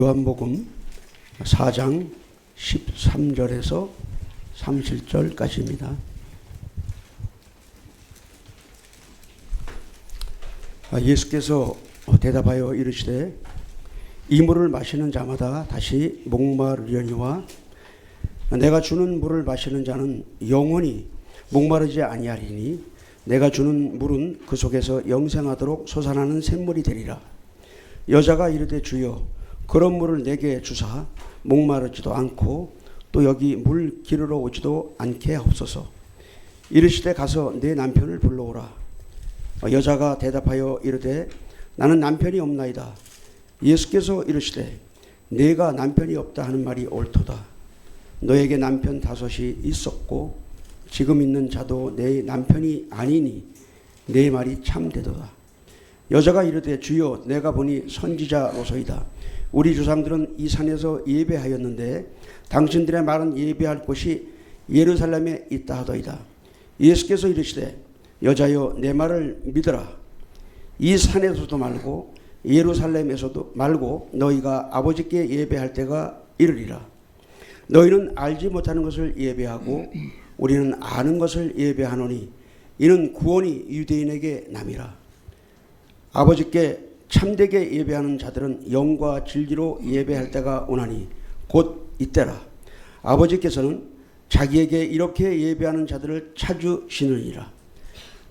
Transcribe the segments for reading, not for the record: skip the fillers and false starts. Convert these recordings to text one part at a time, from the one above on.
요한복음 4장 13절에서 37절까지입니다. 예수께서 대답하여 이르시되 이 물을 마시는 자마다 다시 목마르려니와 내가 주는 물을 마시는 자는 영원히 목마르지 아니하리니 내가 주는 물은 그 속에서 영생하도록 솟아나는 샘물이 되리라. 여자가 이르되 주여 그런 물을 내게 주사 목마르지도 않고 또 여기 물 기르러 오지도 않게 하옵소서. 이르시되 가서 내 남편을 불러오라. 여자가 대답하여 이르되 나는 남편이 없나이다. 예수께서 이르시되 내가 남편이 없다 하는 말이 옳도다. 너에게 남편 5이 있었고 지금 있는 자도 내 남편이 아니니 내 말이 참되도다. 여자가 이르되 주여 내가 보니 선지자로소이다. 우리 조상들은 이 산에서 예배하였는데 당신들의 말은 예배할 곳이 예루살렘에 있다 하더이다. 예수께서 이르시되 여자여 내 말을 믿으라. 이 산에서도 말고 예루살렘에서도 말고 너희가 아버지께 예배할 때가 이르리라. 너희는 알지 못하는 것을 예배하고 우리는 아는 것을 예배하노니 이는 구원이 유대인에게 남이라. 아버지께 참되게 예배하는 자들은 영과 진리로 예배할 때가 오나니 곧 이때라. 아버지께서는 자기에게 이렇게 예배하는 자들을 찾으시느니라.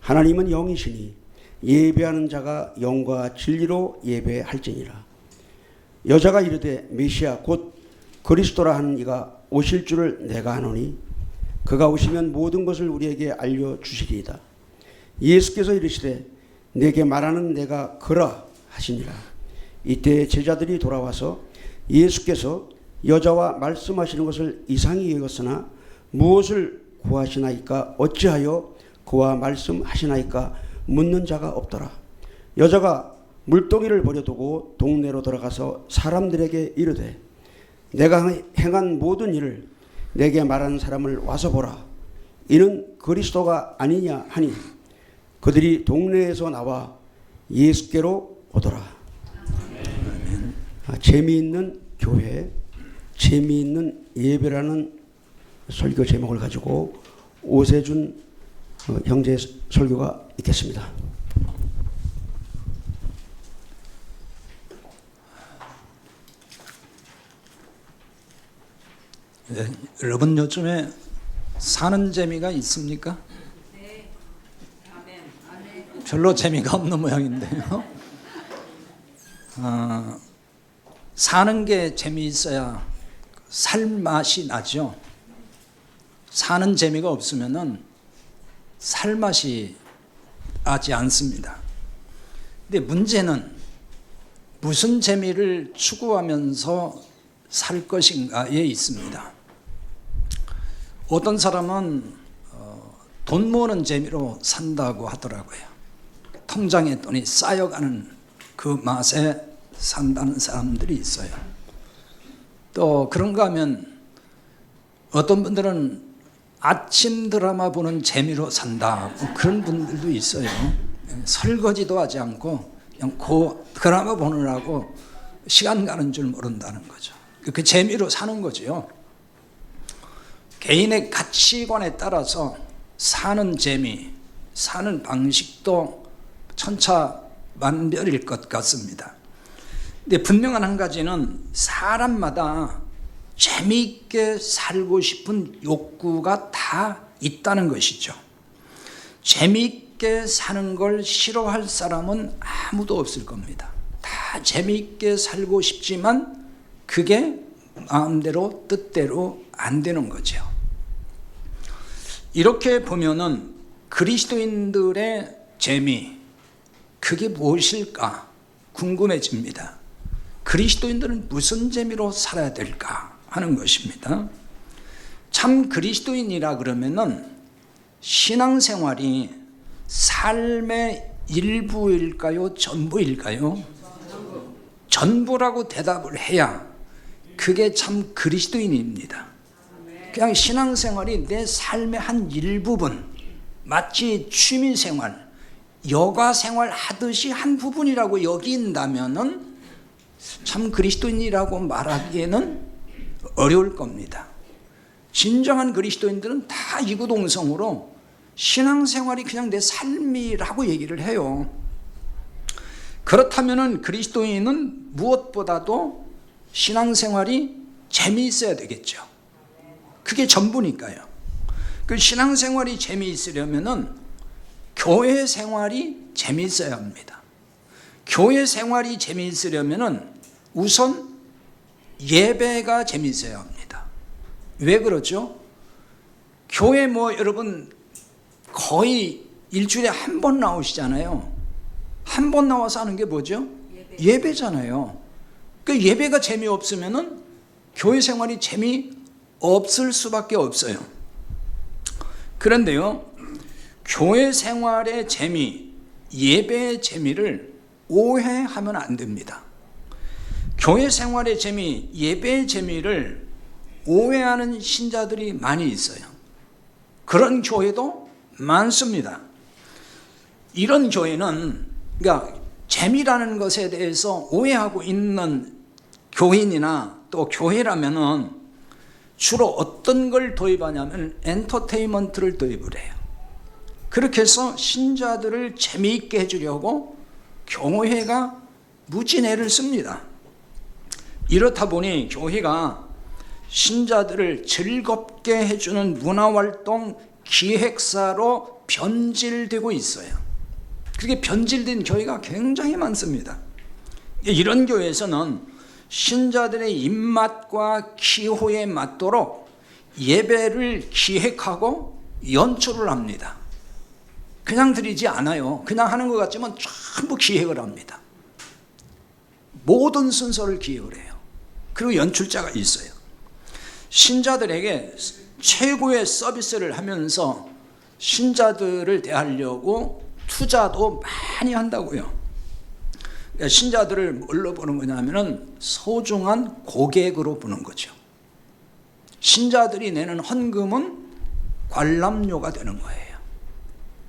하나님은 영이시니 예배하는 자가 영과 진리로 예배할지니라. 여자가 이르되 메시아 곧 그리스도라 하는 이가 오실 줄을 내가 아노니 그가 오시면 모든 것을 우리에게 알려주시리이다. 예수께서 이르시되 내게 말하는 내가 그라 하시니라. 이때 제자들이 돌아와서 예수께서 여자와 말씀하시는 것을 이상히 여겼으나 무엇을 구하시나이까 어찌하여 그와 말씀하시나이까 묻는 자가 없더라. 여자가 물동이를 버려두고 동네로 들어가서 사람들에게 이르되 내가 행한 모든 일을 내게 말하는 사람을 와서 보라. 이는 그리스도가 아니냐 하니 그들이 동네에서 나와 예수께로 오더라. 재미있는 교회, 재미있는 예배라는 설교 제목을 가지고 오세준 형제의 설교가 있겠습니다. 네, 여러분 요즘에 사는 재미가 있습니까? 네. 아멘. 별로 재미가 없는 모양인데요. 사는 게 재미있어야 살 맛이 나죠. 사는 재미가 없으면은 살 맛이 나지 않습니다. 근데 문제는 무슨 재미를 추구하면서 살 것인가에 있습니다. 어떤 사람은 돈 모으는 재미로 산다고 하더라고요. 통장에 돈이 쌓여가는 그 맛에 산다는 사람들이 있어요. 또 그런가 하면 어떤 분들은 아침 드라마 보는 재미로 산다, 그런 분들도 있어요. 설거지도 하지 않고 그냥 그 드라마 보느라고 시간 가는 줄 모른다는 거죠. 그 재미로 사는 거죠. 개인의 가치관에 따라서 사는 재미, 사는 방식도 천차만별일 것 같습니다. 근데 분명한 한 가지는 사람마다 재미있게 살고 싶은 욕구가 다 있다는 것이죠. 재미있게 사는 걸 싫어할 사람은 아무도 없을 겁니다. 다 재미있게 살고 싶지만 그게 마음대로 뜻대로 안 되는 거죠. 이렇게 보면은 그리스도인들의 재미, 그게 무엇일까 궁금해집니다. 그리스도인들은 무슨 재미로 살아야 될까 하는 것입니다. 참 그리스도인이라 그러면은 신앙생활이 삶의 일부일까요? 전부일까요? 전부라고 대답을 해야 그게 참 그리스도인입니다. 그냥 신앙생활이 내 삶의 한 일부분, 마치 취미생활, 여가생활 하듯이 한 부분이라고 여긴다면은 참 그리스도인이라고 말하기에는 어려울 겁니다. 진정한 그리스도인들은 다 이구동성으로 신앙생활이 그냥 내 삶이라고 얘기를 해요. 그렇다면 그리스도인은 무엇보다도 신앙생활이 재미있어야 되겠죠. 그게 전부니까요. 그 신앙생활이 재미있으려면 교회 생활이 재미있어야 합니다. 교회 생활이 재미있으려면 우선 예배가 재미있어야 합니다. 왜 그러죠? 교회 여러분 거의 일주일에 한 번 나오시잖아요. 한 번 나와서 하는 게 뭐죠? 예배잖아요. 그 예배가 재미없으면 교회 생활이 재미없을 수밖에 없어요. 그런데요, 교회 생활의 재미, 예배의 재미를 오해하면 안 됩니다. 교회 생활의 재미, 예배의 재미를 오해하는 신자들이 많이 있어요. 그런 교회도 많습니다. 이런 교회는 그러니까 재미라는 것에 대해서 오해하고 있는 교인이나 또 교회라면은 주로 어떤 걸 도입하냐면 엔터테인먼트를 도입을 해요. 그렇게 해서 신자들을 재미있게 해주려고 교회가 무진 애를 씁니다. 이렇다 보니 교회가 신자들을 즐겁게 해주는 문화활동 기획사로 변질되고 있어요. 그렇게 변질된 교회가 굉장히 많습니다. 이런 교회에서는 신자들의 입맛과 기호에 맞도록 예배를 기획하고 연출을 합니다. 그냥 드리지 않아요. 그냥 하는 것 같지만 전부 기획을 합니다. 모든 순서를 기획을 해요. 그리고 연출자가 있어요. 신자들에게 최고의 서비스를 하면서 신자들을 대하려고 투자도 많이 한다고요. 그러니까 신자들을 뭘로 보는 거냐면은 소중한 고객으로 보는 거죠. 신자들이 내는 헌금은 관람료가 되는 거예요.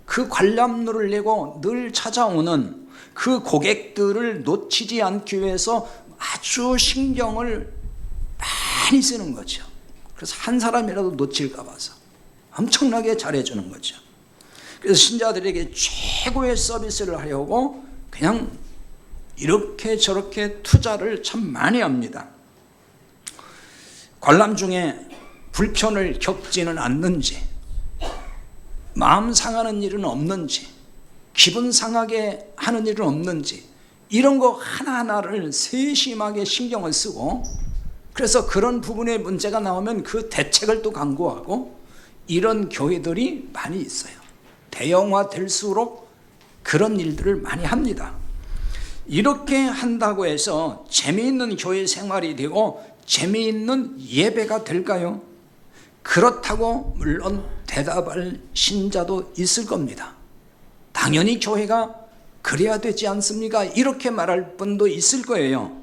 그 관람료를 내고 늘 찾아오는 그 고객들을 놓치지 않기 위해서 아주 신경을 많이 쓰는 거죠. 그래서 한 사람이라도 놓칠까 봐서 엄청나게 잘해주는 거죠. 그래서 신자들에게 최고의 서비스를 하려고 그냥 이렇게 저렇게 투자를 참 많이 합니다. 관람 중에 불편을 겪지는 않는지, 마음 상하는 일은 없는지, 기분 상하게 하는 일은 없는지, 이런 거 하나하나를 세심하게 신경을 쓰고, 그래서 그런 부분에 문제가 나오면 그 대책을 또 강구하고, 이런 교회들이 많이 있어요. 대형화 될수록 그런 일들을 많이 합니다. 이렇게 한다고 해서 재미있는 교회 생활이 되고 재미있는 예배가 될까요? 그렇다고 물론 대답할 신자도 있을 겁니다. 당연히 교회가 그래야 되지 않습니까? 이렇게 말할 분도 있을 거예요.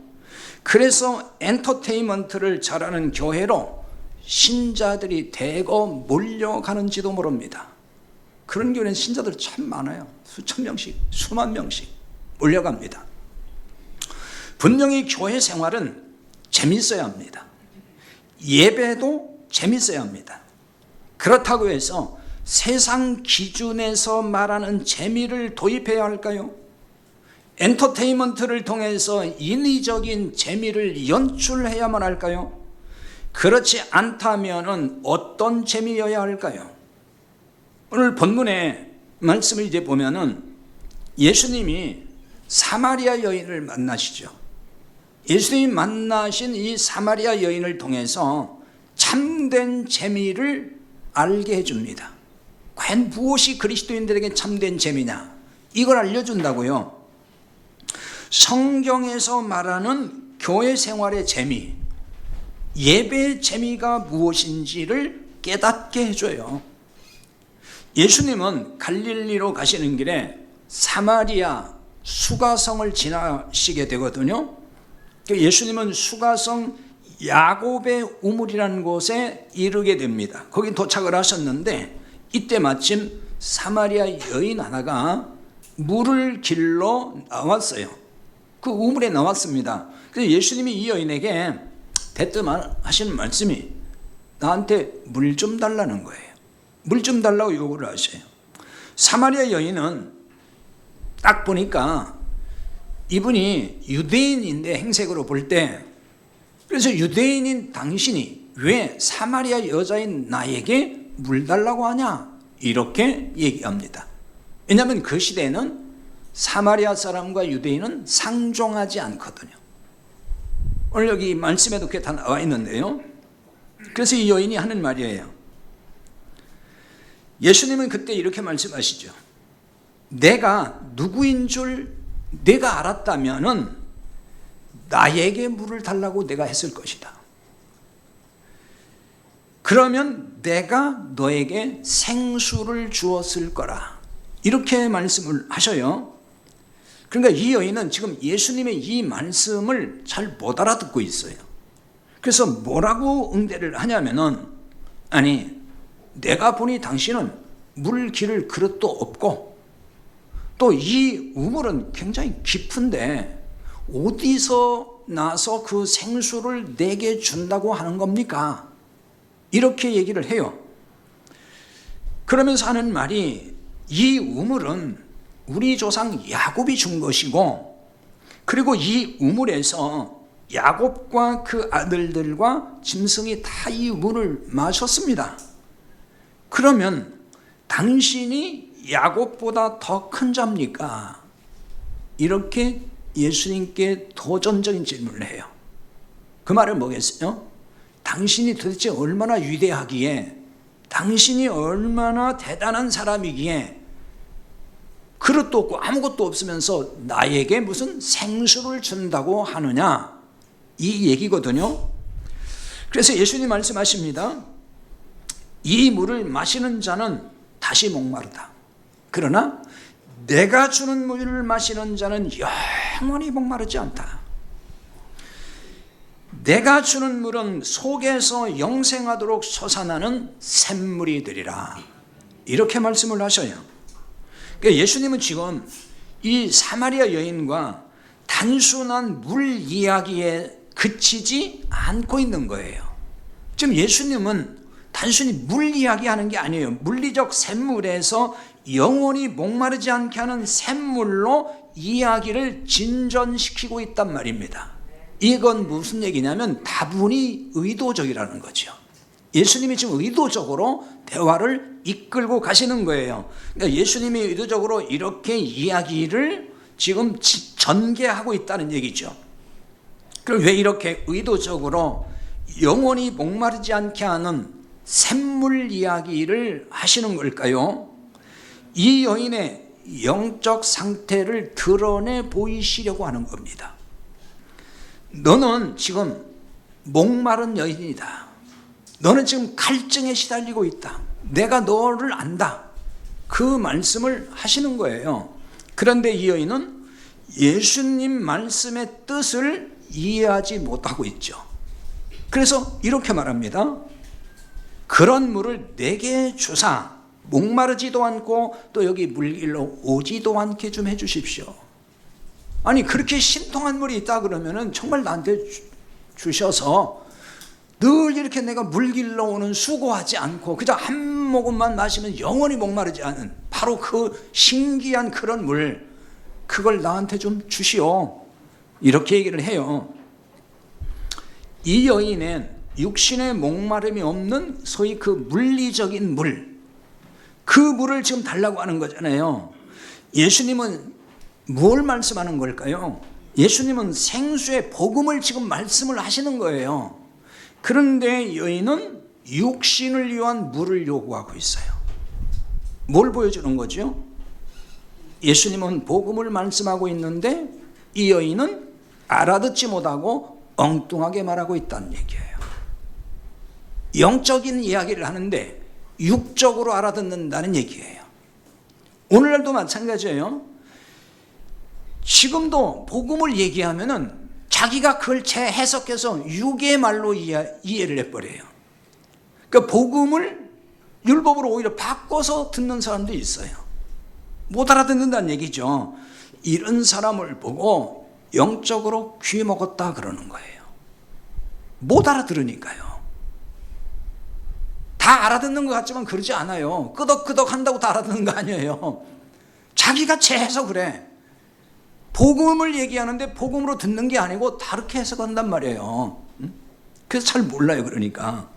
그래서 엔터테인먼트를 잘하는 교회로 신자들이 대거 몰려가는지도 모릅니다. 그런 교회는 신자들 참 많아요. 수천 명씩, 수만 명씩 몰려갑니다. 분명히 교회 생활은 재밌어야 합니다. 예배도 재밌어야 합니다. 그렇다고 해서 세상 기준에서 말하는 재미를 도입해야 할까요? 엔터테인먼트를 통해서 인위적인 재미를 연출해야만 할까요? 그렇지 않다면 어떤 재미여야 할까요? 오늘 본문의 말씀을 이제 보면은 예수님이 사마리아 여인을 만나시죠. 예수님이 만나신 이 사마리아 여인을 통해서 참된 재미를 알게 해줍니다. 과연 무엇이 그리스도인들에게 참된 재미냐? 이걸 알려준다고요. 성경에서 말하는 교회 생활의 재미, 예배의 재미가 무엇인지를 깨닫게 해줘요. 예수님은 갈릴리로 가시는 길에 사마리아 수가성을 지나시게 되거든요. 예수님은 수가성 야곱의 우물이라는 곳에 이르게 됩니다. 거기 도착을 하셨는데 이때 마침 사마리아 여인 하나가 물을 길러 나왔어요. 그 우물에 나왔습니다. 그래서 예수님이 이 여인에게 대뜸 하시는 말씀이 나한테 물 좀 달라는 거예요. 물 좀 달라고 요구를 하셔요. 사마리아 여인은 딱 보니까 이분이 유대인인데 행색으로 볼 때, 그래서 유대인인 당신이 왜 사마리아 여자인 나에게 물 달라고 하냐 이렇게 얘기합니다. 왜냐하면 그 시대에는 사마리아 사람과 유대인은 상종하지 않거든요. 오늘 여기 말씀에도 그게 다 나와 있는데요. 그래서 이 여인이 하는 말이에요. 예수님은 그때 이렇게 말씀하시죠. 내가 누구인 줄 내가 알았다면은 나에게 물을 달라고 내가 했을 것이다. 그러면 내가 너에게 생수를 주었을 거라. 이렇게 말씀을 하셔요. 그러니까 이 여인은 지금 예수님의 이 말씀을 잘 못 알아듣고 있어요. 그래서 뭐라고 응대를 하냐면은, 아니, 내가 보니 당신은 물 기를 그릇도 없고 또 이 우물은 굉장히 깊은데 어디서 나서 그 생수를 내게 준다고 하는 겁니까? 이렇게 얘기를 해요. 그러면서 하는 말이, 이 우물은 우리 조상 야곱이 준 것이고, 그리고 이 우물에서 야곱과 그 아들들과 짐승이 다 이 물을 마셨습니다. 그러면 당신이 야곱보다 더 큰 자입니까? 이렇게 예수님께 도전적인 질문을 해요. 그 말은 뭐겠어요? 당신이 도대체 얼마나 위대하기에, 당신이 얼마나 대단한 사람이기에 그릇도 없고 아무것도 없으면서 나에게 무슨 생수를 준다고 하느냐, 이 얘기거든요. 그래서 예수님 말씀하십니다. 이 물을 마시는 자는 다시 목마르다. 그러나 내가 주는 물을 마시는 자는 영원히 목마르지 않다. 내가 주는 물은 속에서 영생하도록 솟아나는 샘물이 되리라. 이렇게 말씀을 하셔요. 그러니까 예수님은 지금 이 사마리아 여인과 단순한 물 이야기에 그치지 않고 있는 거예요. 지금 예수님은 단순히 물 이야기하는 게 아니에요. 물리적 샘물에서 영원히 목마르지 않게 하는 샘물로 이야기를 진전시키고 있단 말입니다. 이건 무슨 얘기냐면 다분히 의도적이라는 거죠. 예수님이 지금 의도적으로 대화를 이끌고 가시는 거예요. 그러니까 예수님이 의도적으로 이렇게 이야기를 지금 전개하고 있다는 얘기죠. 그럼 왜 이렇게 의도적으로 영원히 목마르지 않게 하는 샘물 이야기를 하시는 걸까요? 이 여인의 영적 상태를 드러내 보이시려고 하는 겁니다. 너는 지금 목마른 여인이다. 너는 지금 갈증에 시달리고 있다. 내가 너를 안다. 그 말씀을 하시는 거예요. 그런데 이 여인은 예수님 말씀의 뜻을 이해하지 못하고 있죠. 그래서 이렇게 말합니다. 그런 물을 내게 주사 목마르지도 않고 또 여기 물길로 오지도 않게 좀 해주십시오. 아니 그렇게 신통한 물이 있다 그러면은 정말 나한테 주셔서 늘 이렇게 내가 물길로 오는 수고하지 않고 그저 한 모금만 마시면 영원히 목마르지 않은 바로 그 신기한 그런 물, 그걸 나한테 좀 주시오. 이렇게 얘기를 해요. 이 여인은 육신의 목마름이 없는 소위 그 물리적인 물, 그 물을 지금 달라고 하는 거잖아요. 예수님은 뭘 말씀하는 걸까요? 예수님은 생수의 복음을 지금 말씀을 하시는 거예요. 그런데 여인은 육신을 위한 물을 요구하고 있어요. 뭘 보여주는 거죠? 예수님은 복음을 말씀하고 있는데 이 여인은 알아듣지 못하고 엉뚱하게 말하고 있다는 얘기예요. 영적인 이야기를 하는데 육적으로 알아듣는다는 얘기예요. 오늘날도 마찬가지예요. 지금도 복음을 얘기하면은 자기가 그걸 재해석해서 육의 말로 이해를 해버려요. 그러니까 복음을 율법으로 오히려 바꿔서 듣는 사람도 있어요. 못 알아듣는다는 얘기죠. 이런 사람을 보고 영적으로 귀 먹었다 그러는 거예요. 못 알아들으니까요. 다 알아듣는 것 같지만 그러지 않아요. 끄덕끄덕 한다고 다 알아듣는 거 아니에요. 자기가 재해서 그래. 복음을 얘기하는데 복음으로 듣는 게 아니고 다르게 해석한단 말이에요. 그래서 잘 몰라요. 그러니까.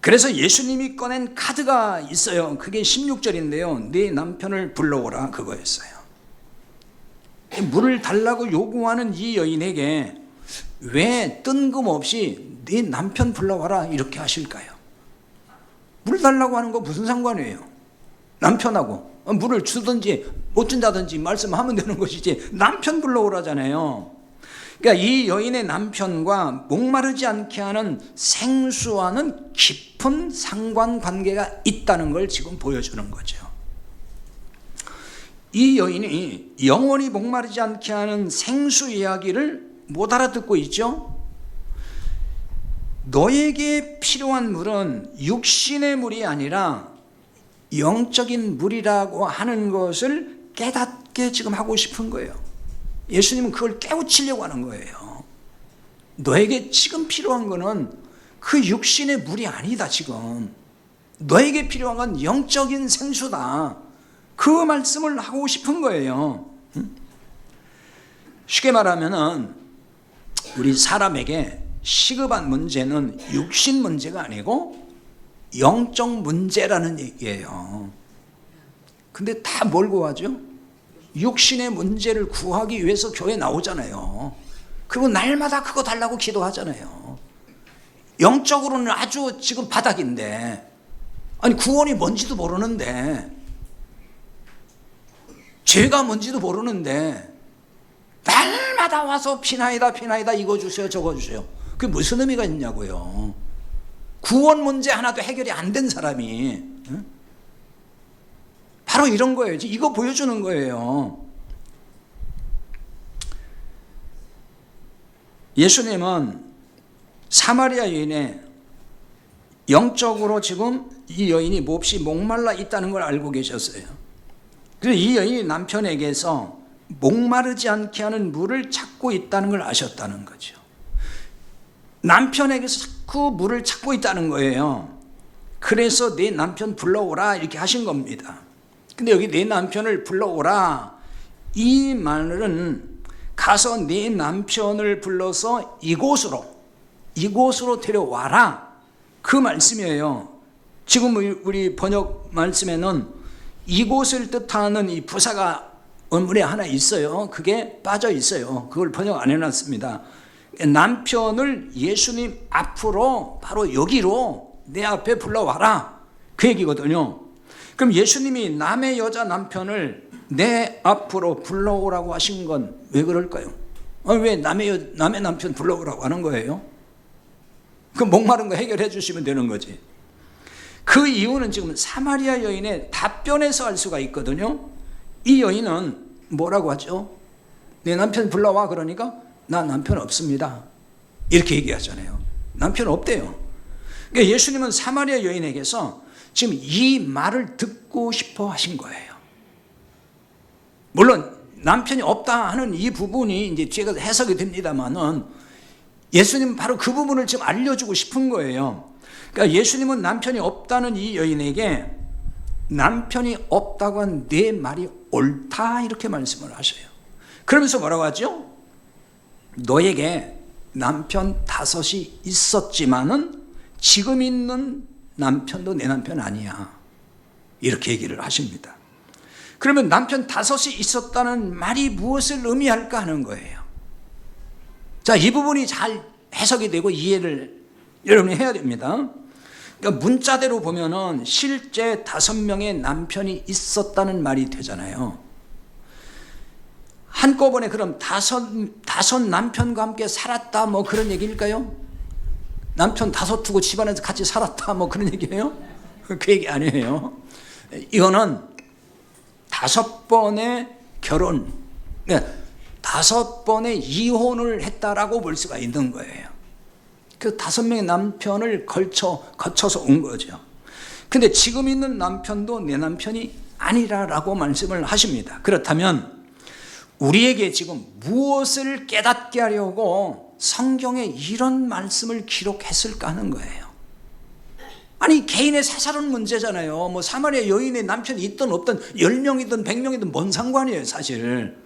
그래서 예수님이 꺼낸 카드가 있어요. 그게 16절인데요. 네 남편을 불러오라 그거였어요. 물을 달라고 요구하는 이 여인에게 왜 뜬금없이 네 남편 불러와라 이렇게 하실까요? 물 달라고 하는 거 무슨 상관이에요? 남편하고 물을 주든지 못 준다든지 말씀하면 되는 것이지 남편 불러오라잖아요. 그러니까 이 여인의 남편과 목마르지 않게 하는 생수와는 깊은 상관관계가 있다는 걸 지금 보여주는 거죠. 이 여인이 영원히 목마르지 않게 하는 생수 이야기를 못 알아듣고 있죠. 너에게 필요한 물은 육신의 물이 아니라 영적인 물이라고 하는 것을 깨닫게 지금 하고 싶은 거예요. 예수님은 그걸 깨우치려고 하는 거예요. 너에게 지금 필요한 거는 그 육신의 물이 아니다. 지금 너에게 필요한 건 영적인 생수다. 그 말씀을 하고 싶은 거예요. 쉽게 말하면은 우리 사람에게 시급한 문제는 육신 문제가 아니고 영적 문제라는 얘기예요. 근데 다 뭘 구하죠? 육신의 문제를 구하기 위해서 교회 나오잖아요. 그리고 날마다 그거 달라고 기도하잖아요. 영적으로는 아주 지금 바닥인데, 아니 구원이 뭔지도 모르는데, 죄가 뭔지도 모르는데 날마다 와서 피나이다 피나이다 이거 주세요 저거 주세요. 그게 무슨 의미가 있냐고요. 구원 문제 하나도 해결이 안 된 사람이 바로 이런 거예요. 이거 보여주는 거예요. 예수님은 사마리아 여인의 영적으로 지금 이 여인이 몹시 목말라 있다는 걸 알고 계셨어요. 그래서 이 여인이 남편에게서 목마르지 않게 하는 물을 찾고 있다는 걸 아셨다는 거죠. 남편에게서 자꾸 물을 찾고 있다는 거예요. 그래서 내 남편 불러오라 이렇게 하신 겁니다. 근데 여기 내 남편을 불러오라 이 말은 가서 내 남편을 불러서 이곳으로 데려와라 그 말씀이에요. 지금 우리 번역 말씀에는 이곳을 뜻하는 이 부사가 원문에 하나 있어요. 그게 빠져 있어요. 그걸 번역 안 해놨습니다. 남편을 예수님 앞으로 바로 여기로 내 앞에 불러와라 그 얘기거든요. 그럼 예수님이 남의 여자 남편을 내 앞으로 불러오라고 하신 건 왜 그럴까요? 왜 남의 남편 불러오라고 하는 거예요? 그 목마른 거 해결해 주시면 되는 거지. 그 이유는 지금 사마리아 여인의 답변에서 알 수가 있거든요. 이 여인은 뭐라고 하죠? 내 남편 불러와 그러니까 나 남편 없습니다 이렇게 얘기하잖아요. 남편 없대요. 그러니까 예수님은 사마리아 여인에게서 지금 이 말을 듣고 싶어 하신 거예요. 물론 남편이 없다 하는 이 부분이 이제 제가 해석이 됩니다만은 예수님은 바로 그 부분을 지금 알려주고 싶은 거예요. 그러니까 예수님은 남편이 없다는 이 여인에게 남편이 없다고 한 내 말이 옳다 이렇게 말씀을 하셔요. 그러면서 뭐라고 하죠? 너에게 남편 5이 있었지만은 지금 있는 남편도 내 남편 아니야 이렇게 얘기를 하십니다. 그러면 남편 5이 있었다는 말이 무엇을 의미할까 하는 거예요. 자, 이 부분이 잘 해석이 되고 이해를 여러분이 해야 됩니다. 그러니까 문자대로 보면은 실제 5명의 남편이 있었다는 말이 되잖아요. 한꺼번에 그럼 다섯 남편과 함께 살았다 뭐 그런 얘기일까요? 남편 5 두고 집안에서 같이 살았다 뭐 그런 얘기예요? 그 얘기 아니에요. 이거는 5번의 결혼, 5번의 이혼을 했다라고 볼 수가 있는 거예요. 그 5명의 남편을 거쳐서 온 거죠. 근데 지금 있는 남편도 내 남편이 아니라라고 말씀을 하십니다. 그렇다면 우리에게 지금 무엇을 깨닫게 하려고 성경에 이런 말씀을 기록했을까 하는 거예요. 아니 개인의 사사로운 문제잖아요. 뭐 사마리아 여인의 남편이 있든 없든 10명이든 100명이든 뭔 상관이에요 사실.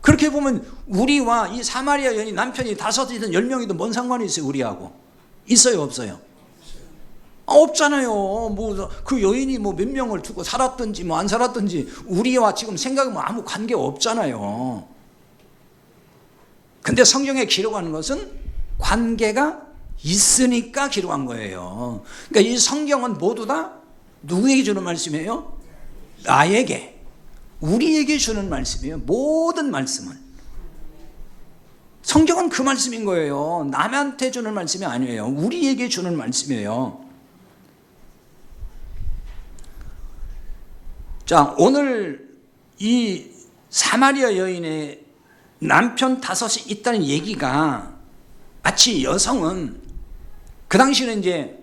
그렇게 보면 우리와 이 사마리아 여인 남편이 5이든 10명이든 뭔 상관이 있어요 우리하고. 있어요 없어요? 없잖아요. 뭐 그 여인이 뭐 몇 명을 두고 살았든지 뭐 안 살았든지 우리와 지금 생각하면 아무 관계 없잖아요. 근데 성경에 기록하는 것은 관계가 있으니까 기록한 거예요. 그러니까 이 성경은 모두 다 누구에게 주는 말씀이에요? 나에게, 우리에게 주는 말씀이에요. 모든 말씀은. 성경은 그 말씀인 거예요. 남한테 주는 말씀이 아니에요. 우리에게 주는 말씀이에요. 자, 오늘 이 사마리아 여인의 남편 5이 있다는 얘기가 마치 여성은 그 당시는 이제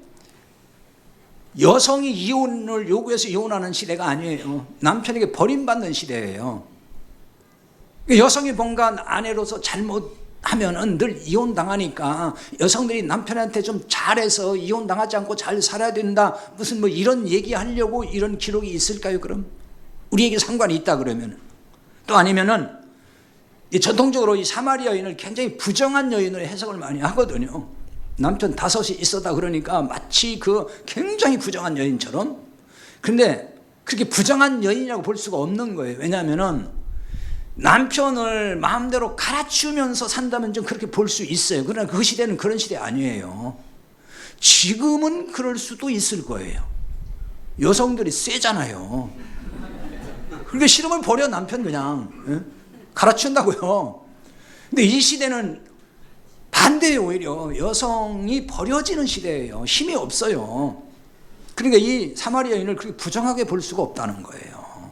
여성이 이혼을 요구해서 이혼하는 시대가 아니에요. 남편에게 버림받는 시대예요. 여성이 뭔가 아내로서 잘못하면은 늘 이혼당하니까 여성들이 남편한테 좀 잘해서 이혼당하지 않고 잘 살아야 된다. 무슨 뭐 이런 얘기하려고 이런 기록이 있을까요, 그럼? 우리에게 상관이 있다 그러면. 또 아니면은 전통적으로 이 사마리아 여인을 굉장히 부정한 여인으로 해석을 많이 하거든요. 남편 5이 있었다 그러니까 마치 그 굉장히 부정한 여인처럼. 근데 그렇게 부정한 여인이라고 볼 수가 없는 거예요. 왜냐하면은 남편을 마음대로 갈아치우면서 산다면 좀 그렇게 볼 수 있어요. 그러나 그 시대는 그런 시대 아니에요. 지금은 그럴 수도 있을 거예요. 여성들이 세잖아요. 그러니까 싫으면 버려 남편 그냥. 예? 갈아치운다고요. 근데 이 시대는 반대예요. 오히려 여성이 버려지는 시대예요. 힘이 없어요. 그러니까 이 사마리아인을 그렇게 부정하게 볼 수가 없다는 거예요.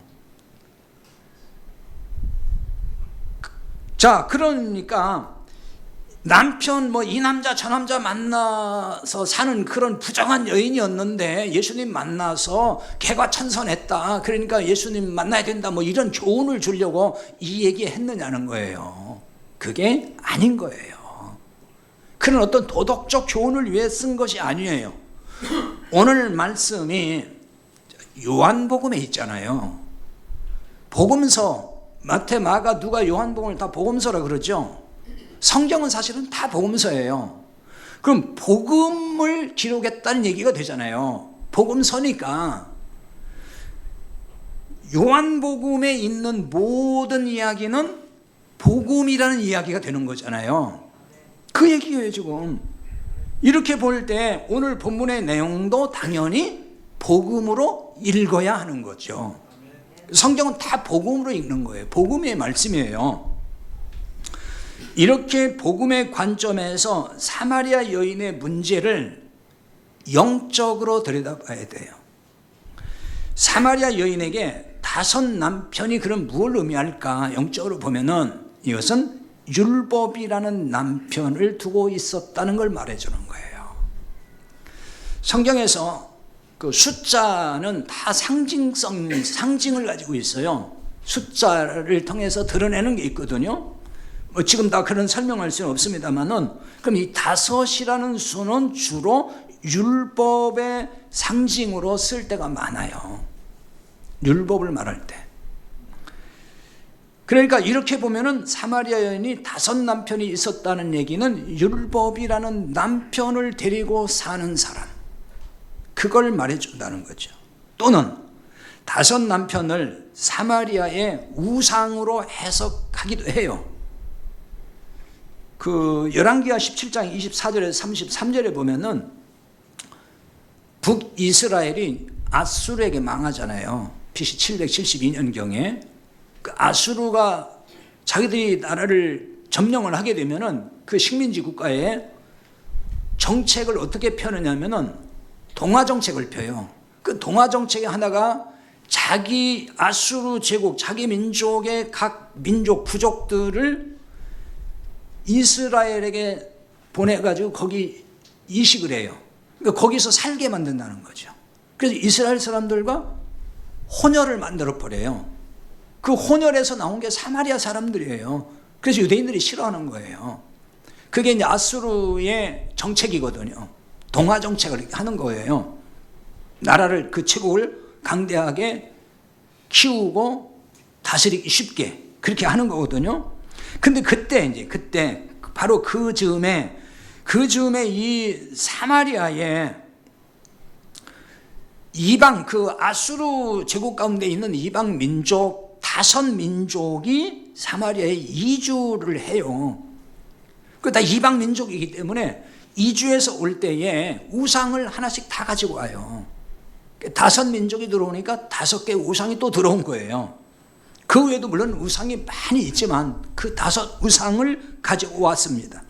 자, 그러니까 남편 뭐 이 남자 저 남자 만나서 사는 그런 부정한 여인이었는데 예수님 만나서 개과천선했다. 그러니까 예수님 만나야 된다. 뭐 이런 교훈을 주려고 이 얘기했느냐는 거예요. 그게 아닌 거예요. 그런 어떤 도덕적 교훈을 위해 쓴 것이 아니에요. 오늘 말씀이 요한복음에 있잖아요. 복음서, 마태, 마가, 누가, 요한복음을 다 복음서라 그러죠. 성경은 사실은 다 복음서예요. 그럼 복음을 기록했다는 얘기가 되잖아요. 복음서니까 요한복음에 있는 모든 이야기는 복음이라는 이야기가 되는 거잖아요. 그 얘기예요 지금. 이렇게 볼 때 오늘 본문의 내용도 당연히 복음으로 읽어야 하는 거죠. 성경은 다 복음으로 읽는 거예요. 복음의 말씀이에요. 이렇게 복음의 관점에서 사마리아 여인의 문제를 영적으로 들여다봐야 돼요. 사마리아 여인에게 5 남편이 그럼 뭘 의미할까? 영적으로 보면은 이것은 율법이라는 남편을 두고 있었다는 걸 말해주는 거예요. 성경에서 그 숫자는 다 상징을 가지고 있어요. 숫자를 통해서 드러내는 게 있거든요. 뭐 지금 다 그런 설명할 수는 없습니다만은, 그럼 이 5이라는 수는 주로 율법의 상징으로 쓸 때가 많아요. 율법을 말할 때. 그러니까 이렇게 보면은 사마리아 여인이 5 남편이 있었다는 얘기는 율법이라는 남편을 데리고 사는 사람, 그걸 말해준다는 거죠. 또는 5 남편을 사마리아의 우상으로 해석하기도 해요. 그 열왕기하 17장 24절에서 33절에 보면은 북이스라엘이 아수르에게 망하잖아요. BC 772년경에 그 아수르가 자기들이 나라를 점령을 하게 되면은 그 식민지 국가에 정책을 어떻게 펴느냐면은 동화 정책을 펴요. 그 동화 정책의 하나가 자기 아수르 제국, 자기 민족의 각 민족 부족들을 이스라엘에게 보내가지고 거기 이식을 해요. 그러니까 거기서 살게 만든다는 거죠. 그래서 이스라엘 사람들과 혼혈을 만들어 버려요. 그 혼혈에서 나온 게 사마리아 사람들이에요. 그래서 유대인들이 싫어하는 거예요. 그게 이제 아수르의 정책이거든요. 동화 정책을 하는 거예요. 나라를, 그 제국을 강대하게 키우고 다스리기 쉽게 그렇게 하는 거거든요. 근데 그때 바로 그 즈음에 이 사마리아에 이방, 그 아수르 제국 가운데 있는 이방 민족 5민족이 사마리아에 이주를 해요. 그 다 이방 민족이기 때문에 이주해서 올 때에 우상을 하나씩 다 가지고 와요. 5민족이 들어오니까 5개의 우상이 또 들어온 거예요. 그 외에도 물론 우상이 많이 있지만 그 5 우상을 가지고 왔습니다.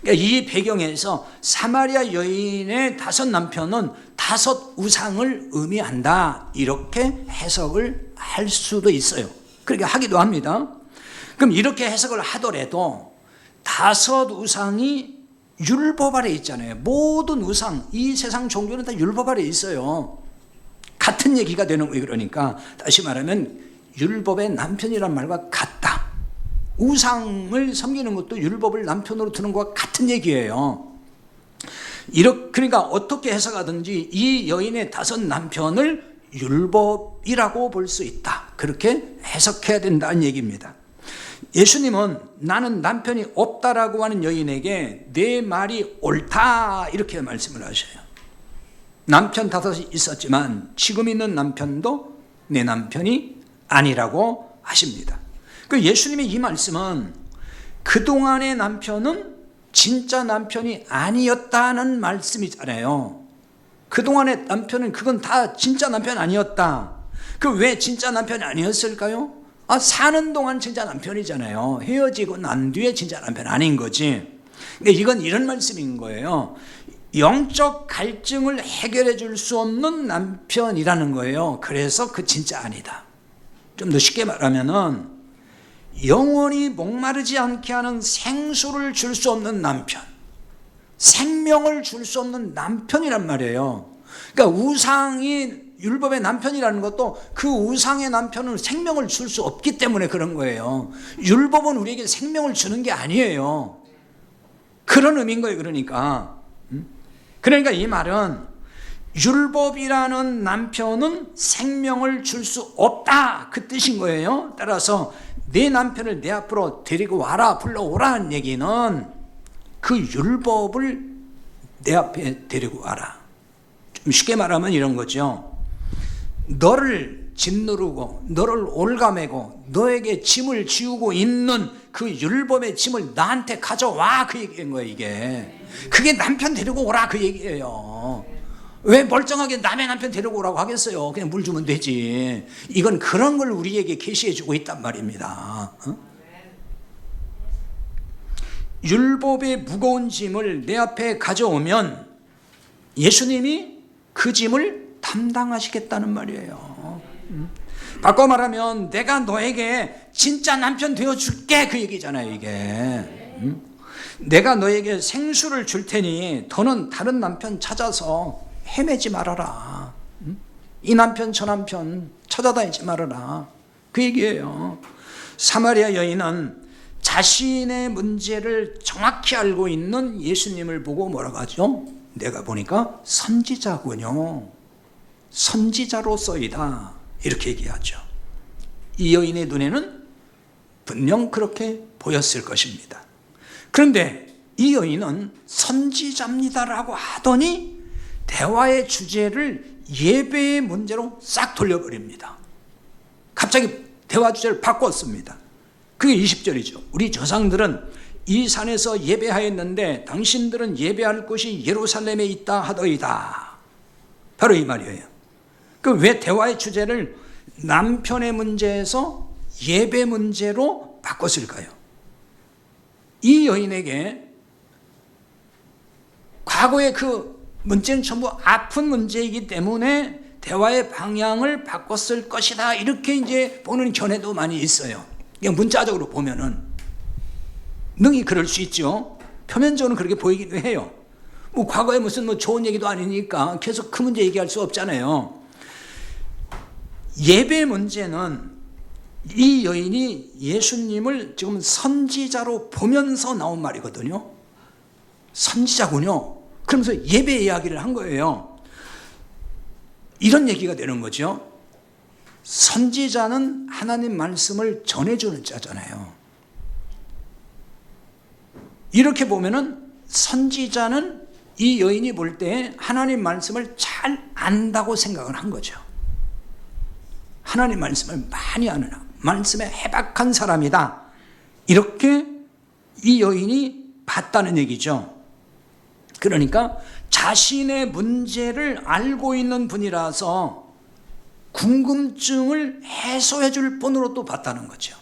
그러니까 이 배경에서 사마리아 여인의 5 남편은 5 우상을 의미한다, 이렇게 해석을 할 수도 있어요. 그렇게 하기도 합니다. 그럼 이렇게 해석을 하더라도 5 우상이 율법 아래 있잖아요. 모든 우상, 이 세상 종교는 다 율법 아래 있어요. 같은 얘기가 되는 거예요. 그러니까 다시 말하면 율법의 남편이란 말과 같다. 우상을 섬기는 것도 율법을 남편으로 두는 것과 같은 얘기예요. 그러니까 어떻게 해석하든지 이 여인의 5 남편을 율법이라고 볼 수 있다, 그렇게 해석해야 된다는 얘기입니다. 예수님은 나는 남편이 없다라고 하는 여인에게 내 말이 옳다, 이렇게 말씀을 하셔요. 남편 5이 있었지만 지금 있는 남편도 내 남편이 아니라고 하십니다. 그 예수님의 이 말씀은 그동안의 남편은 진짜 남편이 아니었다는 말씀이잖아요. 그동안의 남편은 그건 다 진짜 남편 아니었다. 그 왜 진짜 남편이 아니었을까요? 사는 동안 진짜 남편이잖아요. 헤어지고 난 뒤에 진짜 남편 아닌 거지. 근데 이건 이런 말씀인 거예요. 영적 갈증을 해결해 줄 수 없는 남편이라는 거예요. 그래서 그 진짜 아니다. 좀 더 쉽게 말하면은 영원히 목마르지 않게 하는 생수를 줄 수 없는 남편, 생명을 줄 수 없는 남편이란 말이에요. 그러니까 우상이 율법의 남편이라는 것도 그 우상의 남편은 생명을 줄 수 없기 때문에 그런 거예요. 율법은 우리에게 생명을 주는 게 아니에요. 그런 의미인 거예요. 그러니까 이 말은 율법이라는 남편은 생명을 줄 수 없다, 그 뜻인 거예요. 따라서 내 남편을 내 앞으로 데리고 와라, 불러오라는 얘기는 그 율법을 내 앞에 데리고 와라. 좀 쉽게 말하면 이런 거죠. 너를 짓누르고 너를 올가매고 너에게 짐을 지우고 있는 그 율법의 짐을 나한테 가져와, 그 얘기인 거예요. 이게 그게 남편 데리고 오라, 그 얘기예요. 왜 멀쩡하게 남의 남편 데리고 오라고 하겠어요? 그냥 물 주면 되지. 이건 그런 걸 우리에게 계시해 주고 있단 말입니다. 율법의 무거운 짐을 내 앞에 가져오면 예수님이 그 짐을 담당하시겠다는 말이에요. 바꿔 말하면 내가 너에게 진짜 남편 되어줄게, 그 얘기잖아요. 이게 내가 너에게 생수를 줄 테니 더는 다른 남편 찾아서 헤매지 말아라. 이 남편 저 남편 찾아다니지 말아라, 그 얘기예요. 사마리아 여인은 자신의 문제를 정확히 알고 있는 예수님을 보고 뭐라고 하죠? 내가 보니까 선지자군요, 선지자로서이다, 이렇게 얘기하죠. 이 여인의 눈에는 분명 그렇게 보였을 것입니다. 그런데 이 여인은 선지자입니다라고 하더니 대화의 주제를 예배의 문제로 싹 돌려버립니다. 갑자기 대화 주제를 바꿨습니다. 그게 20절이죠. 우리 조상들은 이 산에서 예배하였는데 당신들은 예배할 곳이 예루살렘에 있다 하더이다. 바로 이 말이에요. 그 왜 대화의 주제를 남편의 문제에서 예배 문제로 바꿨을까요? 이 여인에게 과거의 그 문제는 전부 아픈 문제이기 때문에 대화의 방향을 바꿨을 것이다, 이렇게 이제 보는 견해도 많이 있어요. 그냥 문자적으로 보면은 능히 그럴 수 있죠. 표면적으로 그렇게 보이기도 해요. 뭐 과거에 무슨 뭐 좋은 얘기도 아니니까 계속 그 문제 얘기할 수 없잖아요. 예배 문제는 이 여인이 예수님을 지금 선지자로 보면서 나온 말이거든요. 선지자군요. 그러면서 예배 이야기를 한 거예요. 이런 얘기가 되는 거죠. 선지자는 하나님 말씀을 전해주는 자잖아요. 이렇게 보면은 선지자는 이 여인이 볼 때 하나님 말씀을 잘 안다고 생각을 한 거죠. 하나님 말씀을 많이 아는, 말씀에 해박한 사람이다. 이렇게 이 여인이 봤다는 얘기죠. 그러니까 자신의 문제를 알고 있는 분이라서 궁금증을 해소해 줄 분으로 또 봤다는 거죠.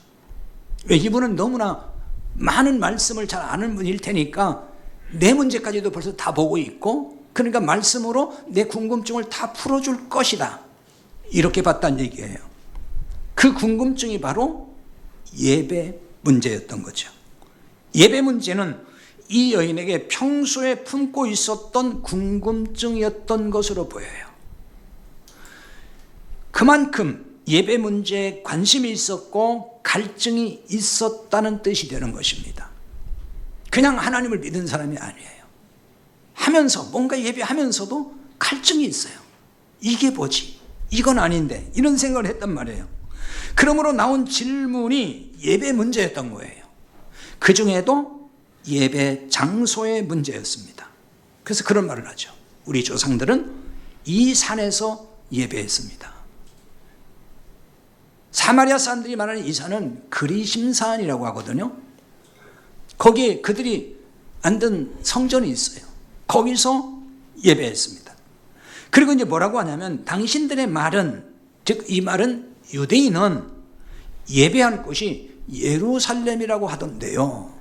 왜? 이분은 너무나 많은 말씀을 잘 아는 분일 테니까 내 문제까지도 벌써 다 보고 있고, 그러니까 말씀으로 내 궁금증을 다 풀어줄 것이다. 이렇게 봤다는 얘기예요. 그 궁금증이 바로 예배 문제였던 거죠. 예배 문제는 이 여인에게 평소에 품고 있었던 궁금증이었던 것으로 보여요. 그만큼 예배 문제에 관심이 있었고 갈증이 있었다는 뜻이 되는 것입니다. 그냥 하나님을 믿은 사람이 아니에요. 하면서, 뭔가 예배하면서도 갈증이 있어요. 이게 뭐지? 이건 아닌데, 이런 생각을 했단 말이에요. 그러므로 나온 질문이 예배 문제였던 거예요. 그 중에도 예배 장소의 문제였습니다. 그래서 그런 말을 하죠. 우리 조상들은 이 산에서 예배했습니다. 사마리아 사람들이 말하는 이 산은 그리심산이라고 하거든요. 거기에 그들이 만든 성전이 있어요. 거기서 예배했습니다. 그리고 이제 뭐라고 하냐면, 당신들의 말은, 즉 이 말은 유대인은 예배할 곳이 예루살렘이라고 하던데요.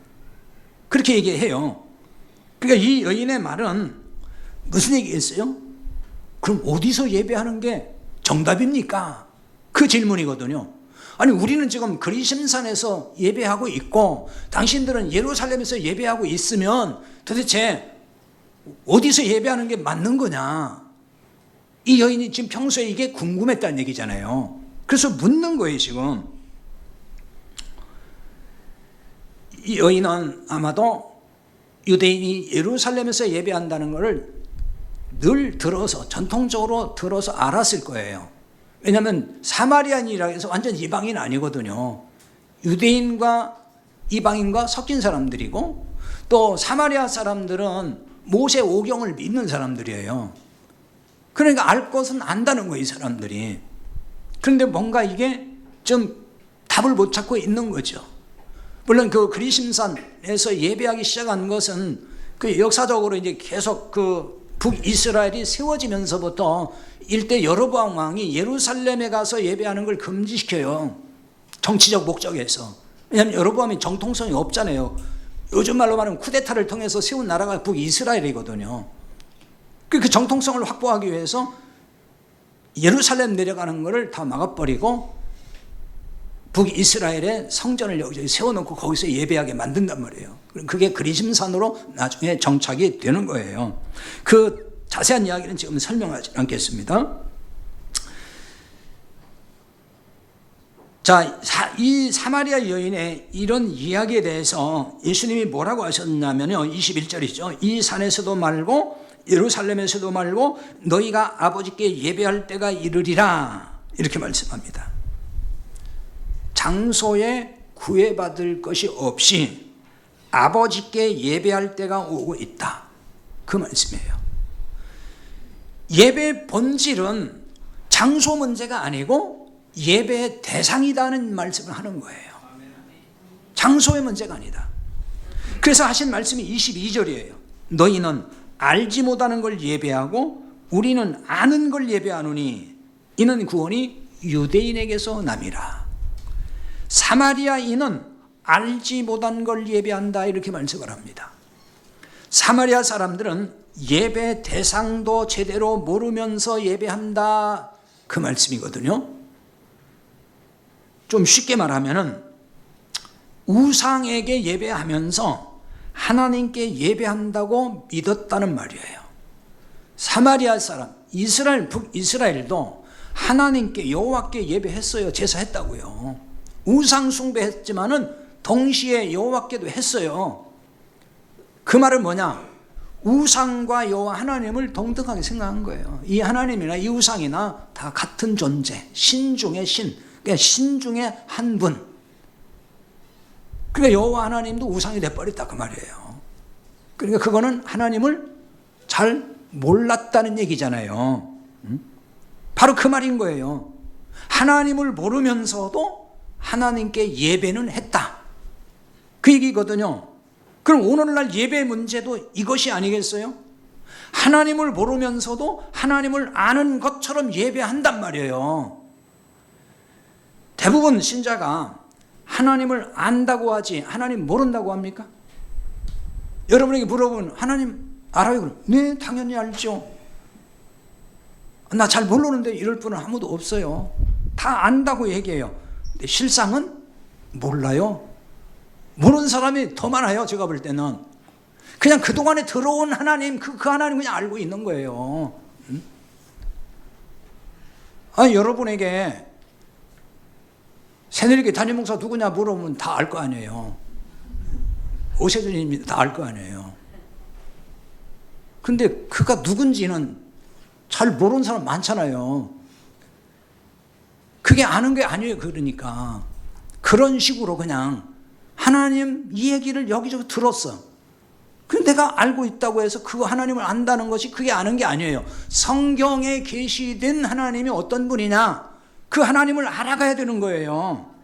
그렇게 얘기해요. 그러니까 이 여인의 말은 무슨 얘기겠어요? 그럼 어디서 예배하는 게 정답입니까? 그 질문이거든요. 아니, 우리는 지금 그리심산에서 예배하고 있고 당신들은 예루살렘에서 예배하고 있으면 도대체 어디서 예배하는 게 맞는 거냐? 이 여인이 지금 평소에 이게 궁금했다는 얘기잖아요. 그래서 묻는 거예요, 지금. 이 여인은 아마도 유대인이 예루살렘에서 예배한다는 것을 늘 들어서, 전통적으로 들어서 알았을 거예요. 왜냐하면 사마리아인이라고 해서 완전 이방인 아니거든요. 유대인과 이방인과 섞인 사람들이고, 또 사마리아 사람들은 모세 오경을 믿는 사람들이에요. 그러니까 알 것은 안다는 거예요, 이 사람들이. 그런데 뭔가 이게 좀 답을 못 찾고 있는 거죠. 물론 그 그리심산에서 예배하기 시작한 것은 그 역사적으로 이제 계속 그 북이스라엘이 세워지면서부터 일대 여로보암 왕이 예루살렘에 가서 예배하는 걸 금지시켜요. 정치적 목적에서. 왜냐하면 여로보암이 정통성이 없잖아요. 요즘 말로 말하면 쿠데타를 통해서 세운 나라가 북이스라엘이거든요. 그 정통성을 확보하기 위해서 예루살렘 내려가는 것을 다 막아버리고 북이스라엘에 성전을 여기저기 세워놓고 거기서 예배하게 만든단 말이에요. 그게 그리심산으로 나중에 정착이 되는 거예요. 그 자세한 이야기는 지금 설명하지 않겠습니다. 자, 이 사마리아 여인의 이런 이야기에 대해서 예수님이 뭐라고 하셨냐면요, 21절이죠. 이 산에서도 말고 예루살렘에서도 말고 너희가 아버지께 예배할 때가 이르리라, 이렇게 말씀합니다. 장소에 구애받을 것이 없이 아버지께 예배할 때가 오고 있다, 그 말씀이에요. 예배의 본질은 장소 문제가 아니고 예배의 대상이다는 말씀을 하는 거예요. 장소의 문제가 아니다. 그래서 하신 말씀이 22절이에요. 너희는 알지 못하는 걸 예배하고 우리는 아는 걸 예배하노니 이는 구원이 유대인에게서 남이라. 사마리아인은 알지 못한 걸 예배한다, 이렇게 말씀을 합니다. 사마리아 사람들은 예배 대상도 제대로 모르면서 예배한다, 그 말씀이거든요. 좀 쉽게 말하면은 우상에게 예배하면서 하나님께 예배한다고 믿었다는 말이에요. 사마리아 사람, 이스라엘, 북이스라엘도 하나님께, 여호와께 예배했어요. 제사했다고요. 우상 숭배했지만은 동시에 여호와께도 했어요. 그 말은 뭐냐? 우상과 여호와 하나님을 동등하게 생각한 거예요. 이 하나님이나 이 우상이나 다 같은 존재, 신 중의 신, 그러니까 신 중에 한 분. 그러니까 여호와 하나님도 우상이 돼버렸다 그 말이에요. 그러니까 그거는 하나님을 잘 몰랐다는 얘기잖아요. 바로 그 말인 거예요. 하나님을 모르면서도 하나님께 예배는 했다, 그 얘기거든요. 그럼 오늘날 예배 문제도 이것이 아니겠어요? 하나님을 모르면서도 하나님을 아는 것처럼 예배한단 말이에요. 대부분 신자가 하나님을 안다고 하지 하나님 모른다고 합니까? 여러분에게 물어보면 하나님 알아요? 그럼 네, 당연히 알죠. 나 잘 모르는데 이럴 분은 아무도 없어요. 다 안다고 얘기해요. 근데 실상은 몰라요. 모르는 사람이 더 많아요. 제가 볼 때는 그냥 그동안에 들어온 하나님, 그 하나님 그냥 알고 있는 거예요. 여러분에게 새내리교 담임 목사 누구냐 물어보면 다 알 거 아니에요. 오세준입니다. 다 알 거 아니에요. 근데 그가 누군지는 잘 모르는 사람 많잖아요. 그게 아는 게 아니에요. 그러니까 그런 식으로 그냥 하나님 이 얘기를 여기저기 들었어. 근데 내가 알고 있다고 해서 그 하나님을 안다는 것이 그게 아는 게 아니에요. 성경에 계시된 하나님이 어떤 분이냐, 그 하나님을 알아가야 되는 거예요.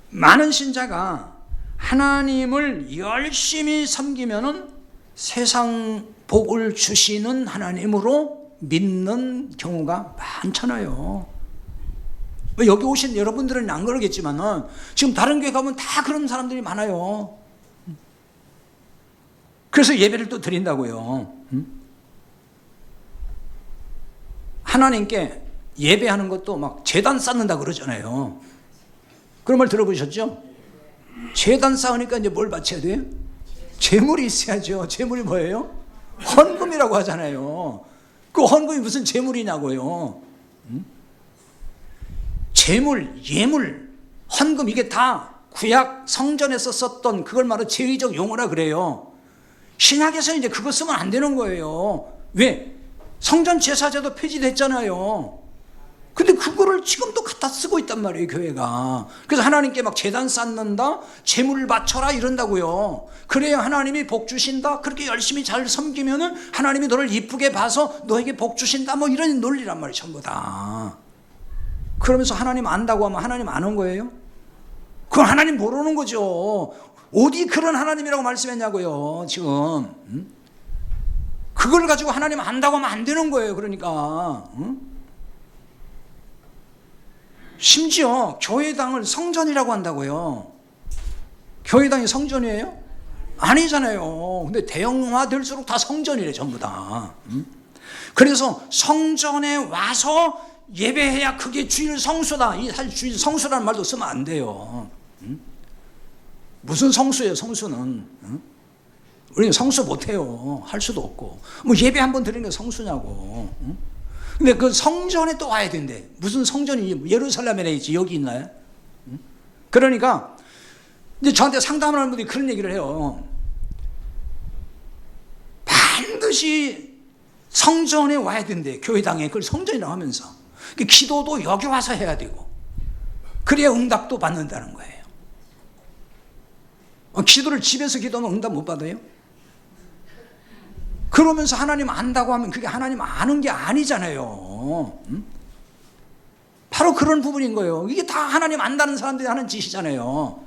많은 신자가 하나님을 열심히 섬기면은 세상 복을 주시는 하나님으로 믿는 경우가 많잖아요. 여기 오신 여러분들은 안 그러겠지만은 지금 다른 교회 가면 다 그런 사람들이 많아요. 그래서 예배를 또 드린다고요. 하나님께 예배하는 것도 막 제단 쌓는다 그러잖아요. 그런 말 들어보셨죠? 제단 쌓으니까 이제 뭘 바쳐야 돼요? 재물이 있어야죠. 재물이 뭐예요? 헌금이라고 하잖아요. 그 헌금이 무슨 재물이냐고요. 재물, 예물, 헌금, 이게 다 구약 성전에서 썼던 그걸 말하는 제의적 용어라 그래요. 신약에서 이제 그거 쓰면 안 되는 거예요. 왜? 성전 제사제도 폐지됐잖아요. 근데 그거를 지금도 갖다 쓰고 있단 말이에요, 교회가. 그래서 하나님께 막 제단 쌓는다, 재물을 바쳐라 이런다고요. 그래야 하나님이 복 주신다. 그렇게 열심히 잘 섬기면은 하나님이 너를 이쁘게 봐서 너에게 복 주신다. 뭐 이런 논리란 말이에요, 전부 다. 그러면서 하나님 안다고 하면 하나님 아는 거예요? 그건 하나님 모르는 거죠. 어디 그런 하나님이라고 말씀했냐고요, 지금. 그걸 가지고 하나님 안다고 하면 안 되는 거예요, 그러니까. 심지어 교회당을 성전이라고 한다고요. 교회당이 성전이에요? 아니잖아요. 근데 대형화될수록 다 성전이래, 전부 다. 그래서 성전에 와서 예배해야 그게 주일 성수다. 이 사실 주일 성수라는 말도 쓰면 안 돼요. 무슨 성수예요, 성수는? 우리는 성수 못해요. 할 수도 없고. 뭐 예배 한번 드리는 게 성수냐고. 근데 그 성전에 또 와야 된대. 무슨 성전이 예루살렘에 있지, 여기 있나요? 그러니까 이제 저한테 상담하는 분들이 그런 얘기를 해요. 반드시 성전에 와야 된대, 교회당에. 그걸 성전이라고 하면서. 기도도 여기 와서 해야 되고, 그래야 응답도 받는다는 거예요. 기도를 집에서 기도하면 응답 못 받아요? 그러면서 하나님 안다고 하면 그게 하나님 아는 게 아니잖아요. 바로 그런 부분인 거예요. 이게 다 하나님 안다는 사람들이 하는 짓이잖아요.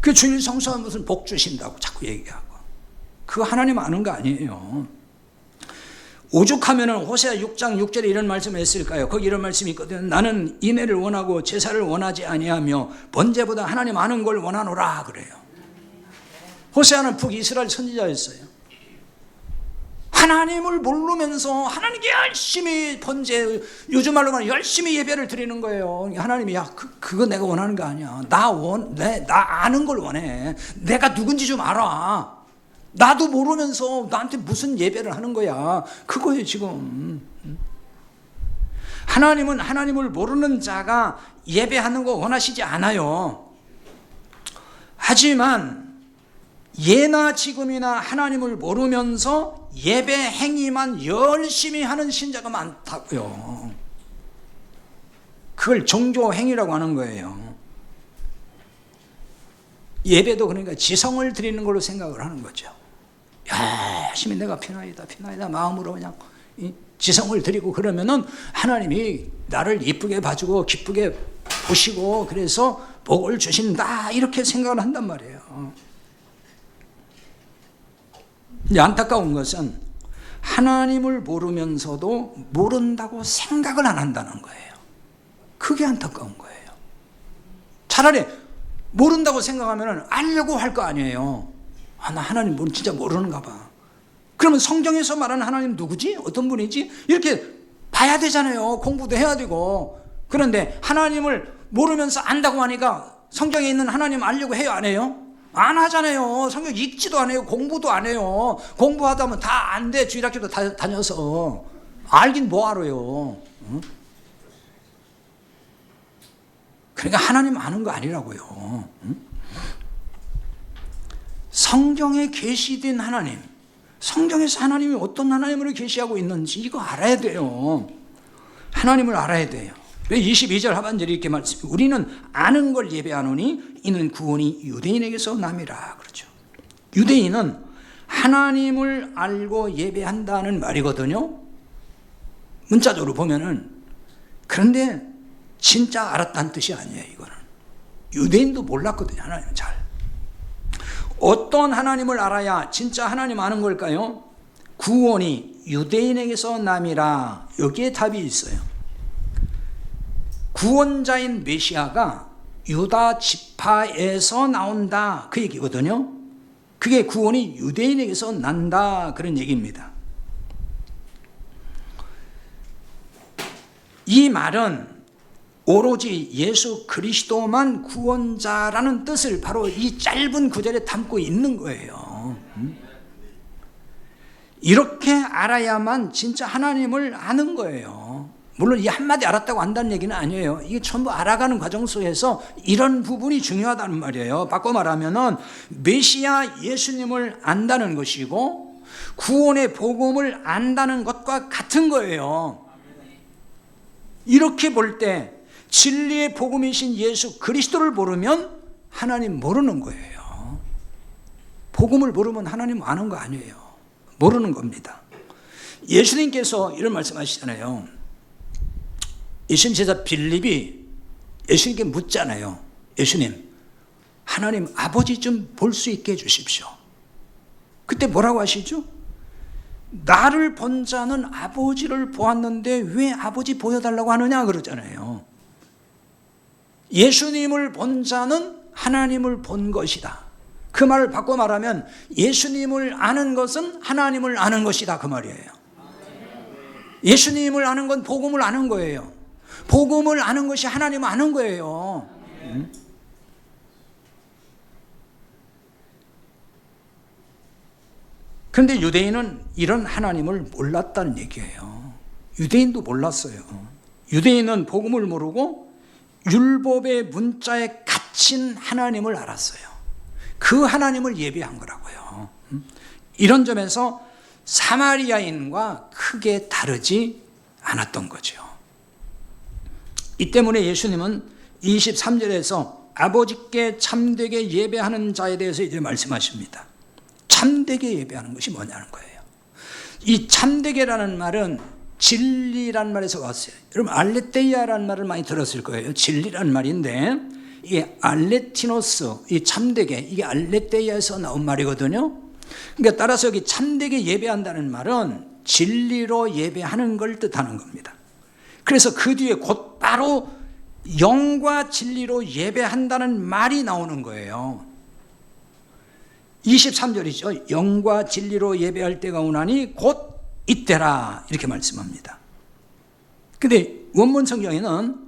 그 주일 성수하면 무슨 복 주신다고 자꾸 얘기하고. 그거 하나님 아는 거 아니에요. 오죽하면은 호세아 6장 6절에 이런 말씀을 했을까요? 거기 이런 말씀이 있거든요. 나는 인애를 원하고 제사를 원하지 아니하며 번제보다 하나님 아는 걸 원하노라 그래요. 호세아는 북이스라엘 선지자였어요. 하나님을 모르면서 하나님께 열심히 번제, 요즘 말로 말하면 열심히 예배를 드리는 거예요. 하나님이 야, 그거 내가 원하는 거 아니야. 나 아는 걸 원해. 내가 누군지 좀 알아. 나도 모르면서 나한테 무슨 예배를 하는 거야. 그거예요, 지금. 하나님은 하나님을 모르는 자가 예배하는 거 원하시지 않아요. 하지만 예나 지금이나 하나님을 모르면서 예배 행위만 열심히 하는 신자가 많다고요. 그걸 종교 행위라고 하는 거예요. 예배도 그러니까 지성을 드리는 걸로 생각을 하는 거죠. 열심히 내가 피나이다 마음으로 그냥 지성을 드리고 그러면은 하나님이 나를 이쁘게 봐주고 기쁘게 보시고 그래서 복을 주신다 이렇게 생각을 한단 말이에요. 이제 안타까운 것은 하나님을 모르면서도 모른다고 생각을 안 한다는 거예요. 그게 안타까운 거예요. 차라리 모른다고 생각하면 알려고 할 거 아니에요. 나 하나님 진짜 모르는가 봐. 그러면 성경에서 말하는 하나님 누구지? 어떤 분이지? 이렇게 봐야 되잖아요. 공부도 해야 되고. 그런데 하나님을 모르면서 안다고 하니까 성경에 있는 하나님 알려고 해요? 안 해요? 안 하잖아요. 성경 읽지도 안 해요. 공부도 안 해요. 공부하다 보면 다 안 돼. 주일학교도 다녀서. 알긴 뭐하러요. 응? 그러니까 하나님 아는 거 아니라고요. 응? 성경에 계시된 하나님, 성경에서 하나님이 어떤 하나님으로 계시하고 있는지 이거 알아야 돼요. 하나님을 알아야 돼요. 22절 하반절이 이렇게 말씀해요. 우리는 아는 걸 예배하노니 이는 구원이 유대인에게서 남이라. 그렇죠. 유대인은 하나님을 알고 예배한다는 말이거든요. 문자적으로 보면은. 그런데 진짜 알았다는 뜻이 아니에요. 이거는 유대인도 몰랐거든요. 하나님은 잘. 어떤 하나님을 알아야 진짜 하나님 아는 걸까요? 구원이 유대인에게서 남이라. 여기에 답이 있어요. 구원자인 메시아가 유다 지파에서 나온다 그 얘기거든요. 그게 구원이 유대인에게서 난다 그런 얘기입니다. 이 말은 오로지 예수 그리스도만 구원자라는 뜻을 바로 이 짧은 구절에 담고 있는 거예요. 이렇게 알아야만 진짜 하나님을 아는 거예요. 물론 이 한마디 알았다고 안다는 얘기는 아니에요. 이게 전부 알아가는 과정 속에서 이런 부분이 중요하다는 말이에요. 바꿔 말하면은 메시아 예수님을 안다는 것이고 구원의 복음을 안다는 것과 같은 거예요. 이렇게 볼 때 진리의 복음이신 예수 그리스도를 모르면 하나님 모르는 거예요. 복음을 모르면 하나님 아는 거 아니에요. 모르는 겁니다. 예수님께서 이런 말씀하시잖아요. 예수님 제자 빌립이 예수님께 묻잖아요. 예수님, 하나님 아버지 좀 볼 수 있게 해주십시오. 그때 뭐라고 하시죠? 나를 본 자는 아버지를 보았는데 왜 아버지 보여달라고 하느냐 그러잖아요. 예수님을 본 자는 하나님을 본 것이다. 그 말을 바꿔 말하면 예수님을 아는 것은 하나님을 아는 것이다 그 말이에요. 예수님을 아는 건 복음을 아는 거예요. 복음을 아는 것이 하나님을 아는 거예요. 그런데 유대인은 이런 하나님을 몰랐다는 얘기예요. 유대인도 몰랐어요. 유대인은 복음을 모르고 율법의 문자에 갇힌 하나님을 알았어요. 그 하나님을 예배한 거라고요. 이런 점에서 사마리아인과 크게 다르지 않았던 거죠. 이 때문에 예수님은 23절에서 아버지께 참되게 예배하는 자에 대해서 이제 말씀하십니다. 참되게 예배하는 것이 뭐냐는 거예요. 이 참되게라는 말은 진리란 말에서 왔어요. 여러분 알레테이아라는 말을 많이 들었을 거예요. 진리란 말인데 이게 알레티노스, 이 참되게, 이게 알레테이아에서 나온 말이거든요. 그러니까 따라서 여기 참되게 예배한다는 말은 진리로 예배하는 걸 뜻하는 겁니다. 그래서 그 뒤에 곧바로 영과 진리로 예배한다는 말이 나오는 거예요. 23절이죠. 영과 진리로 예배할 때가 오나니 곧 이때라 이렇게 말씀합니다. 근데 원문 성경에는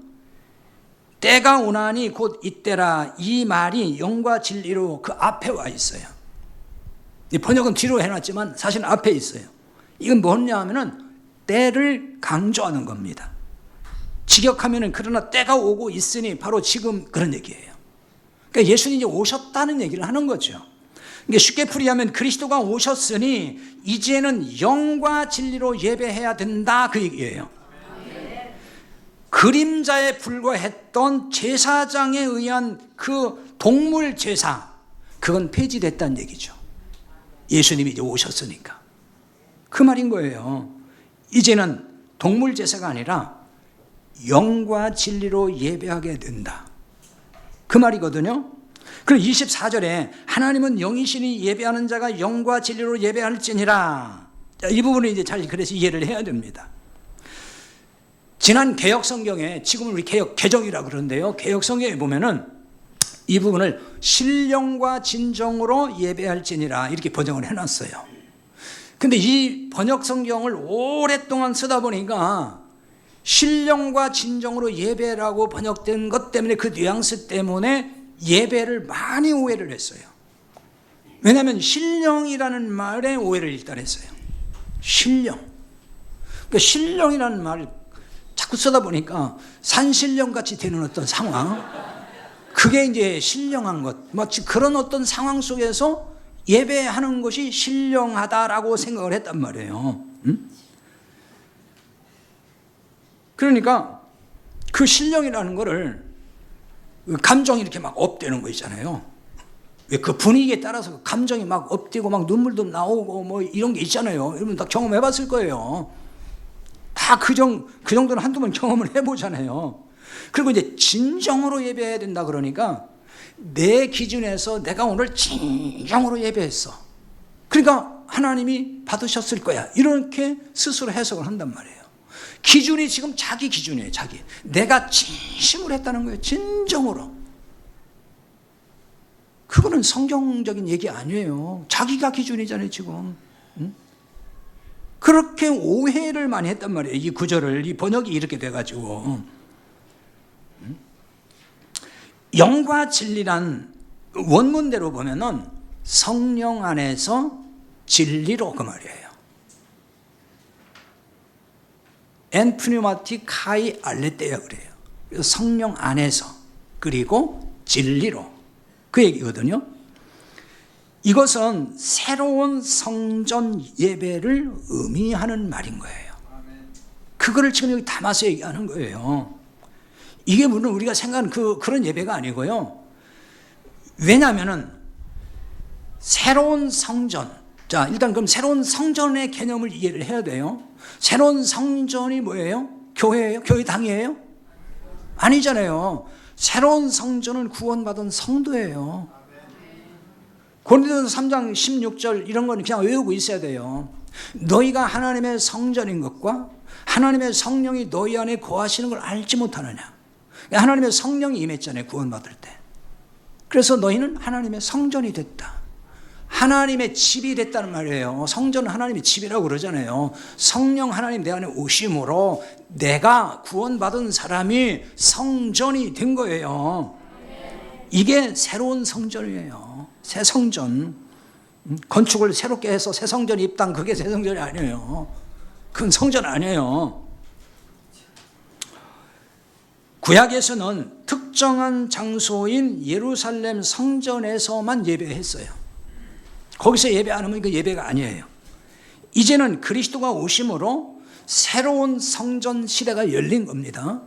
때가 오나니 곧 이때라 이 말이 영과 진리로 그 앞에 와 있어요. 번역은 뒤로 해놨지만 사실은 앞에 있어요. 이건 뭐냐 하면은 때를 강조하는 겁니다. 직역하면은 그러나 때가 오고 있으니 바로 지금 그런 얘기예요. 그러니까 예수님이 이제 오셨다는 얘기를 하는 거죠. 그러니까 쉽게 풀이하면 그리스도가 오셨으니 이제는 영과 진리로 예배해야 된다 그 얘기예요. 그림자에 불과했던 제사장에 의한 그 동물 제사, 그건 폐지됐다는 얘기죠. 예수님이 이제 오셨으니까. 그 말인 거예요. 이제는 동물 제사가 아니라 영과 진리로 예배하게 된다. 그 말이거든요. 그리고 24절에 하나님은 영이시니 예배하는 자가 영과 진리로 예배할지니라. 이 부분을 이제 잘 그래서 이해를 해야 됩니다. 지난 개역 성경에, 지금 우리 개역 개정이라 그러는데요, 개역 성경에 보면은 이 부분을 신령과 진정으로 예배할지니라 이렇게 번역을 해놨어요. 근데 이 번역 성경을 오랫동안 쓰다 보니까 신령과 진정으로 예배라고 번역된 것 때문에, 그 뉘앙스 때문에 예배를 많이 오해를 했어요. 왜냐하면 신령이라는 말에 오해를 일단 했어요. 신령. 그러니까 신령이라는 말을 자꾸 쓰다 보니까 산신령같이 되는 어떤 상황, 그게 이제 신령한 것, 마치 그런 어떤 상황 속에서 예배하는 것이 신령하다라고 생각을 했단 말이에요. 그러니까 그 신령이라는 거를 감정이 이렇게 막 업되는 거 있잖아요. 왜 그 분위기에 따라서 감정이 막 업되고 막 눈물도 나오고 뭐 이런 게 있잖아요. 여러분 다 경험해 봤을 거예요. 다 그 정도는 한두 번 경험을 해보잖아요. 그리고 이제 진정으로 예배해야 된다 그러니까 내 기준에서 내가 오늘 진정으로 예배했어. 그러니까 하나님이 받으셨을 거야. 이렇게 스스로 해석을 한단 말이에요. 기준이 지금 자기 기준이에요. 자기. 내가 진심으로 했다는 거예요. 진정으로. 그거는 성경적인 얘기 아니에요. 자기가 기준이잖아요 지금. 그렇게 오해를 많이 했단 말이에요. 이 구절을, 이 번역이 이렇게 돼가지고. 영과 진리란 원문대로 보면은 성령 안에서 진리로 그 말이에요. 엔 프뉴마티 카이 알레테야 그래요. 그래서 성령 안에서, 그리고 진리로, 그 얘기거든요. 이것은 새로운 성전 예배를 의미하는 말인 거예요. 그거를 지금 여기 담아서 얘기하는 거예요. 이게 물론 우리가 생각하는 그런 예배가 아니고요. 왜냐하면은 새로운 성전, 자 일단 그럼 새로운 성전의 개념을 이해를 해야 돼요. 새로운 성전이 뭐예요? 교회예요? 교회당이에요? 아니잖아요. 새로운 성전은 구원받은 성도예요. 고린도서 3장 16절 이런 건 그냥 외우고 있어야 돼요. 너희가 하나님의 성전인 것과 하나님의 성령이 너희 안에 거하시는 걸 알지 못하느냐. 하나님의 성령이 임했잖아요 구원받을 때. 그래서 너희는 하나님의 성전이 됐다. 하나님의 집이 됐다는 말이에요. 성전은 하나님의 집이라고 그러잖아요. 성령 하나님 내 안에 오심으로 내가 구원받은 사람이 성전이 된 거예요. 이게 새로운 성전이에요. 새 성전. 건축을 새롭게 해서 새 성전 입당, 그게 새 성전이 아니에요. 그건 성전 아니에요. 구약에서는 특정한 장소인 예루살렘 성전에서만 예배했어요. 거기서 예배 안 하면 그 예배가 아니에요. 이제는 그리스도가 오심으로 새로운 성전 시대가 열린 겁니다.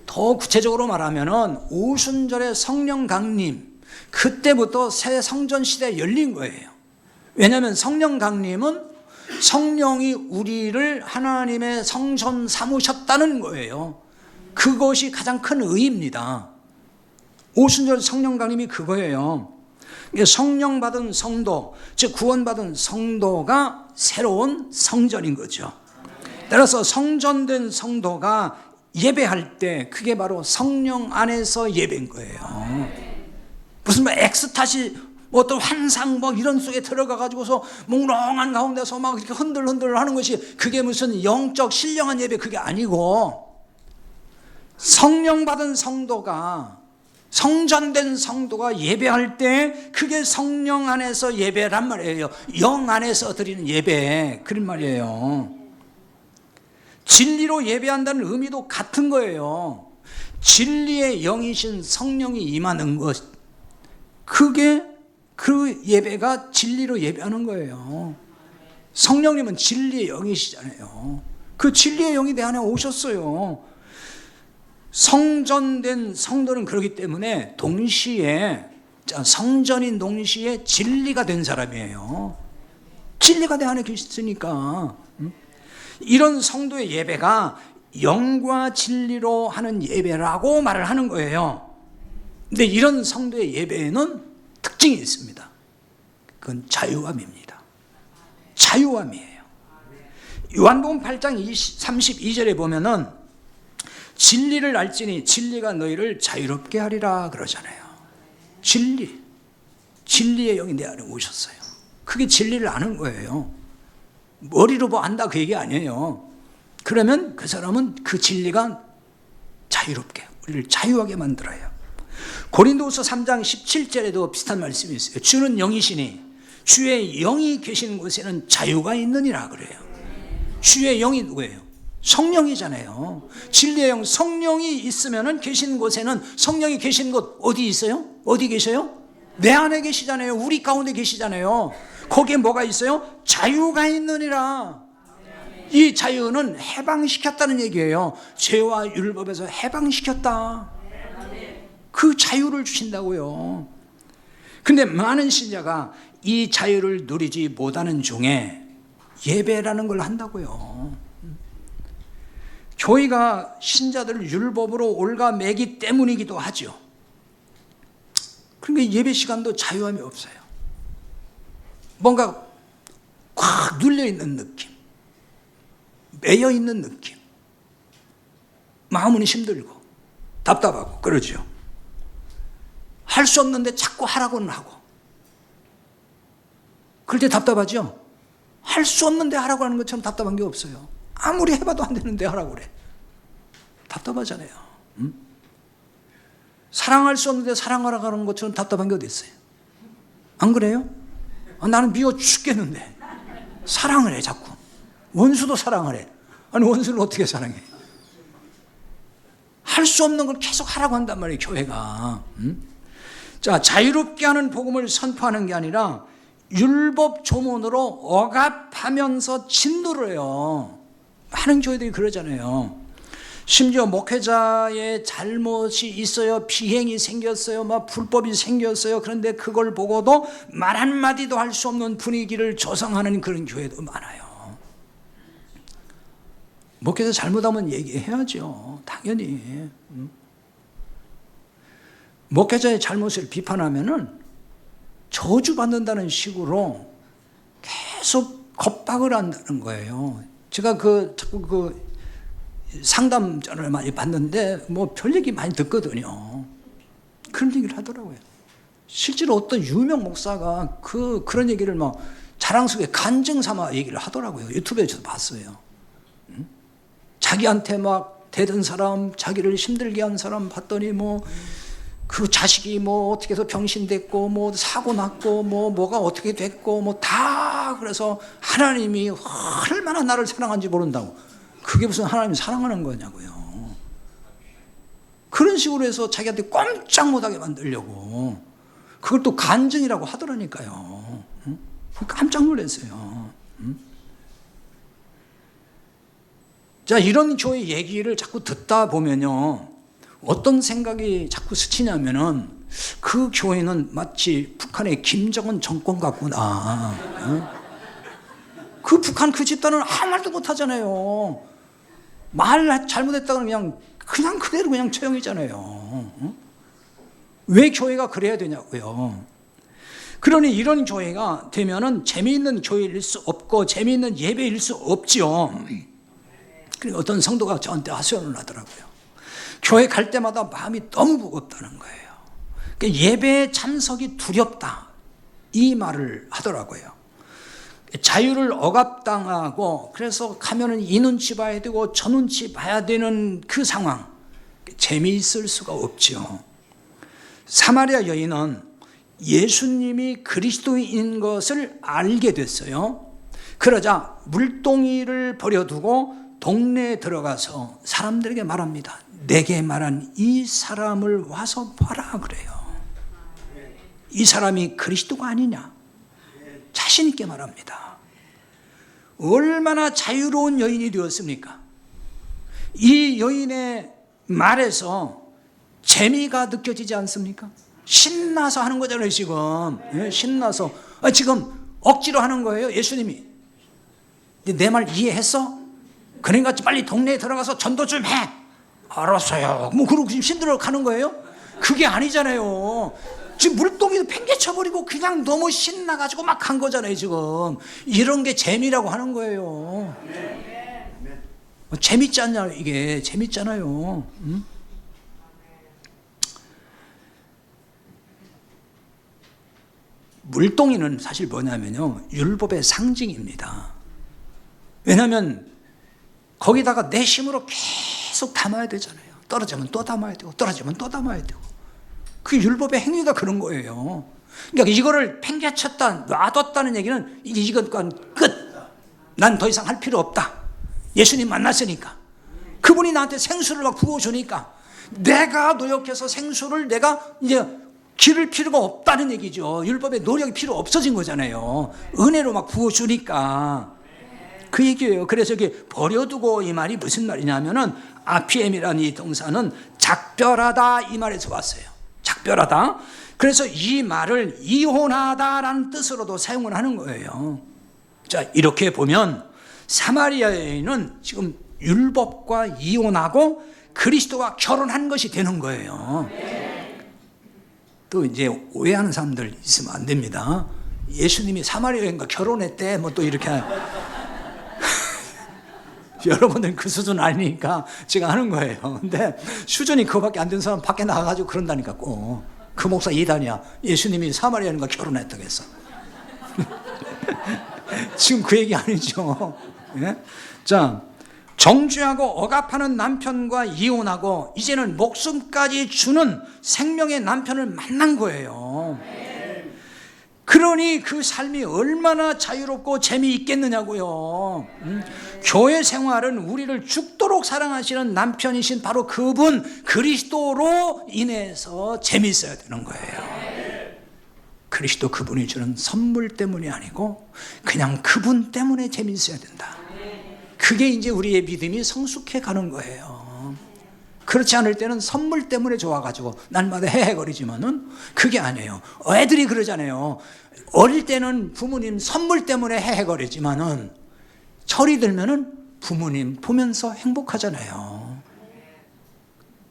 더 구체적으로 말하면 오순절의 성령 강림, 그때부터 새 성전 시대가 열린 거예요. 왜냐하면 성령 강림은 성령이 우리를 하나님의 성전 삼으셨다는 거예요. 그것이 가장 큰 의의입니다. 오순절 성령 강림이 그거예요. 성령 받은 성도, 즉 구원받은 성도가 새로운 성전인 거죠. 따라서 성전된 성도가 예배할 때 그게 바로 성령 안에서 예배인 거예요. 무슨 뭐 엑스타시, 뭐 어떤 환상 뭐 이런 속에 들어가 가지고서 몽롱한 가운데서 막 이렇게 흔들흔들 하는 것이, 그게 무슨 영적 신령한 예배, 그게 아니고 성령 받은 성도가, 성전된 성도가 예배할 때 그게 성령 안에서 예배란 말이에요. 영 안에서 드리는 예배, 그런 말이에요. 진리로 예배한다는 의미도 같은 거예요. 진리의 영이신 성령이 임하는 것, 그게 그 예배가 진리로 예배하는 거예요. 성령님은 진리의 영이시잖아요. 그 진리의 영이 내 안에 오셨어요. 성전된 성도는 그렇기 때문에 동시에, 성전인 동시에 진리가 된 사람이에요. 진리가 내 안에 계시니까. 이런 성도의 예배가 영과 진리로 하는 예배라고 말을 하는 거예요. 근데 이런 성도의 예배에는 특징이 있습니다. 그건 자유함입니다. 자유함이에요. 요한복음 8장 32절에 보면은 진리를 알지니 진리가 너희를 자유롭게 하리라 그러잖아요. 진리의 영이 내 안에 오셨어요. 그게 진리를 아는 거예요. 머리로 뭐 안다 그 얘기 아니에요. 그러면 그 사람은 그 진리가 자유롭게, 우리를 자유하게 만들어요. 고린도후서 3장 17절에도 비슷한 말씀이 있어요. 주는 영이시니 주의 영이 계시는 곳에는 자유가 있느니라 그래요. 주의 영이 누구예요? 성령이잖아요. 진리의 영, 성령이 있으면 계신 곳에는, 성령이 계신 곳 어디 있어요? 어디 계셔요? 내 안에 계시잖아요. 우리 가운데 계시잖아요. 거기에 뭐가 있어요? 자유가 있느니라. 이 자유는 해방시켰다는 얘기예요. 죄와 율법에서 해방시켰다. 그 자유를 주신다고요. 근데 많은 신자가 이 자유를 누리지 못하는 중에 예배라는 걸 한다고요. 교회가 신자들을 율법으로 올가매기 때문이기도 하죠. 그러니까 예배 시간도 자유함이 없어요. 뭔가 꽉 눌려있는 느낌, 매여있는 느낌, 마음은 힘들고 답답하고 그러죠. 할 수 없는데 자꾸 하라고는 하고, 그럴 때 답답하죠. 할 수 없는데 하라고 하는 것처럼 답답한 게 없어요. 아무리 해봐도 안 되는데 하라고 그래. 답답하잖아요. 사랑할 수 없는데 사랑하라고 하는 것처럼 답답한 게 어디 있어요? 안 그래요? 나는 미워 죽겠는데 사랑을 해 자꾸. 원수도 사랑을 해. 아니 원수를 어떻게 사랑해? 할 수 없는 걸 계속 하라고 한단 말이에요, 교회가. 자, 자유롭게 하는 복음을 선포하는 게 아니라 율법 조문으로 억압하면서 진노를 해요. 많은 교회들이 그러잖아요. 심지어 목회자의 잘못이 있어요. 비행이 생겼어요. 막 불법이 생겼어요. 그런데 그걸 보고도 말 한마디도 할 수 없는 분위기를 조성하는 그런 교회도 많아요. 목회자 잘못하면 얘기해야죠. 당연히. 목회자의 잘못을 비판하면은 저주받는다는 식으로 계속 겁박을 한다는 거예요. 제가 자꾸 상담전을 많이 받는데 뭐 별 얘기 많이 듣거든요. 그런 얘기를 하더라고요. 실제로 어떤 유명 목사가 그런 얘기를 막 자랑스럽게 간증 삼아 얘기를 하더라고요. 유튜브에 저도 봤어요. 자기한테 막 대든 사람, 자기를 힘들게 한 사람 봤더니 그 자식이 어떻게 해서 병신됐고 사고 났고 뭐가 어떻게 됐고 다 그래서 하나님이 얼마나 나를 사랑한지 모른다고. 그게 무슨 하나님 사랑하는 거냐고요. 그런 식으로 해서 자기한테 꼼짝 못하게 만들려고 그걸 또 간증이라고 하더라니까요. 깜짝 놀랐어요. 자, 이런 교회 얘기를 자꾸 듣다 보면요, 어떤 생각이 자꾸 스치냐면은 그 교회는 마치 북한의 김정은 정권 같구나. 그 북한 그 집단은 아무 말도 못 하잖아요. 말 잘못했다고는 그냥 그대로 그냥 처형이잖아요. 왜 교회가 그래야 되냐고요. 그러니 이런 교회가 되면은 재미있는 교회일 수 없고 재미있는 예배일 수 없지요. 그리고 어떤 성도가 저한테 하소연을 하더라고요. 교회 갈 때마다 마음이 너무 무겁다는 거예요. 그러니까 예배에 참석이 두렵다, 이 말을 하더라고요. 자유를 억압당하고 그래서 가면은 이 눈치 봐야 되고 저 눈치 봐야 되는 그 상황, 재미있을 수가 없죠. 사마리아 여인은 예수님이 그리스도인 것을 알게 됐어요. 그러자 물동이를 버려두고 동네에 들어가서 사람들에게 말합니다. 내게 말한 이 사람을 와서 봐라 그래요. 이 사람이 그리스도가 아니냐 자신 있게 말합니다. 얼마나 자유로운 여인이 되었습니까? 이 여인의 말에서 재미가 느껴지지 않습니까? 신나서 하는 거잖아요 지금. 신나서 지금 억지로 하는 거예요 예수님이. 내 말 이해했어? 그러니까 빨리 동네에 들어가서 전도 좀 해. 알았어요. 뭐 그러고 지금 힘들어 가는 거예요? 그게 아니잖아요. 지금 물동이도 팽개쳐버리고 그냥 너무 신나가지고 막 한 거잖아요 지금. 이런 게 재미라고 하는 거예요. 재밌지 않냐 이게. 재밌잖아요. 응? 물동이는 사실 뭐냐면요 율법의 상징입니다. 왜냐하면 거기다가 내 힘으로 계속 담아야 되잖아요. 떨어지면 또 담아야 되고 떨어지면 또 담아야 되고. 그 율법의 행위가 그런 거예요. 그러니까 이거를 팽개쳤다 놔뒀다는 얘기는 이건 끝. 난 더 이상 할 필요 없다. 예수님 만났으니까. 그분이 나한테 생수를 막 부어주니까 내가 노력해서 생수를 내가 이제 기를 필요가 없다는 얘기죠. 율법의 노력이 필요 없어진 거잖아요. 은혜로 막 부어주니까. 그 얘기예요. 그래서 이게 버려두고 이 말이 무슨 말이냐면은 아피엠이라는 이 동사는 작별하다 이 말에서 왔어요. 작별하다. 그래서 이 말을 이혼하다라는 뜻으로도 사용을 하는 거예요. 자, 이렇게 보면 사마리아 여인은 지금 율법과 이혼하고 그리스도와 결혼한 것이 되는 거예요. 또 이제 오해하는 사람들 있으면 안 됩니다. 예수님이 사마리아 여인과 결혼했대 뭐 또 이렇게 여러분들은 그 수준 아니니까 제가 하는 거예요. 근데 수준이 그거밖에 안 되는 사람 밖에 나가가지고 그런다니까 꼭. 그 목사 이단이야. 예수님이 사마리아 여인과 결혼했다고 했어. 지금 그 얘기 아니죠. 예? 자, 정죄하고 억압하는 남편과 이혼하고 이제는 목숨까지 주는 생명의 남편을 만난 거예요. 그러니 그 삶이 얼마나 자유롭고 재미있겠느냐고요. 교회 생활은 우리를 죽도록 사랑하시는 남편이신 바로 그분 그리스도로 인해서 재미있어야 되는 거예요. 그리스도 그분이 주는 선물 때문이 아니고 그냥 그분 때문에 재미있어야 된다. 그게 이제 우리의 믿음이 성숙해 가는 거예요. 그렇지 않을 때는 선물 때문에 좋아가지고 날마다 헤헤거리지만은 그게 아니에요. 애들이 그러잖아요. 어릴 때는 부모님 선물 때문에 헤헤거리지만은 철이 들면은 부모님 보면서 행복하잖아요.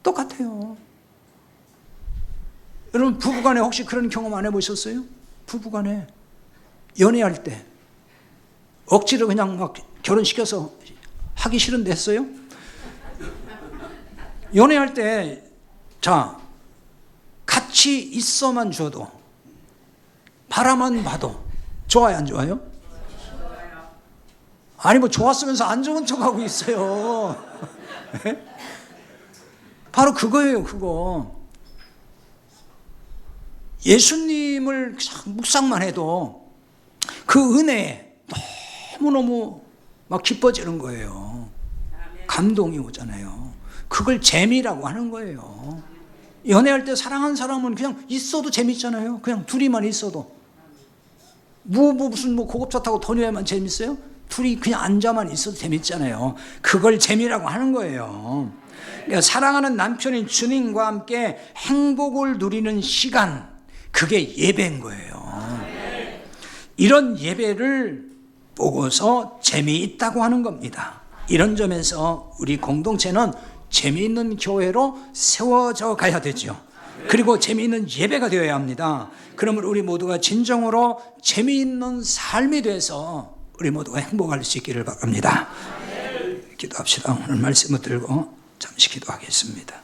똑같아요. 여러분 부부간에 혹시 그런 경험 안 해보셨어요? 부부간에 연애할 때 억지로 그냥 막 결혼시켜서 하기 싫은데 했어요? 연애할 때 자 같이 있어만 줘도 바라만 봐도 좋아요 안 좋아요? 아니 뭐 좋았으면서 안 좋은 척하고 있어요. 바로 그거예요. 그거 예수님을 묵상만 해도 그 은혜에 너무너무 막 기뻐지는 거예요. 감동이 오잖아요. 그걸 재미라고 하는 거예요. 연애할 때 사랑한 사람은 그냥 있어도 재밌잖아요. 그냥 둘이만 있어도. 무슨 고급차 타고 다녀야만 재밌어요? 둘이 그냥 앉아만 있어도 재밌잖아요. 그걸 재미라고 하는 거예요. 그러니까 사랑하는 남편인 주님과 함께 행복을 누리는 시간, 그게 예배인 거예요. 이런 예배를 보고서 재미있다고 하는 겁니다. 이런 점에서 우리 공동체는 재미있는 교회로 세워져 가야 되죠. 그리고 재미있는 예배가 되어야 합니다. 그러면 우리 모두가 진정으로 재미있는 삶이 돼서 우리 모두가 행복할 수 있기를 바랍니다. 기도합시다. 오늘 말씀을 들고 잠시 기도하겠습니다.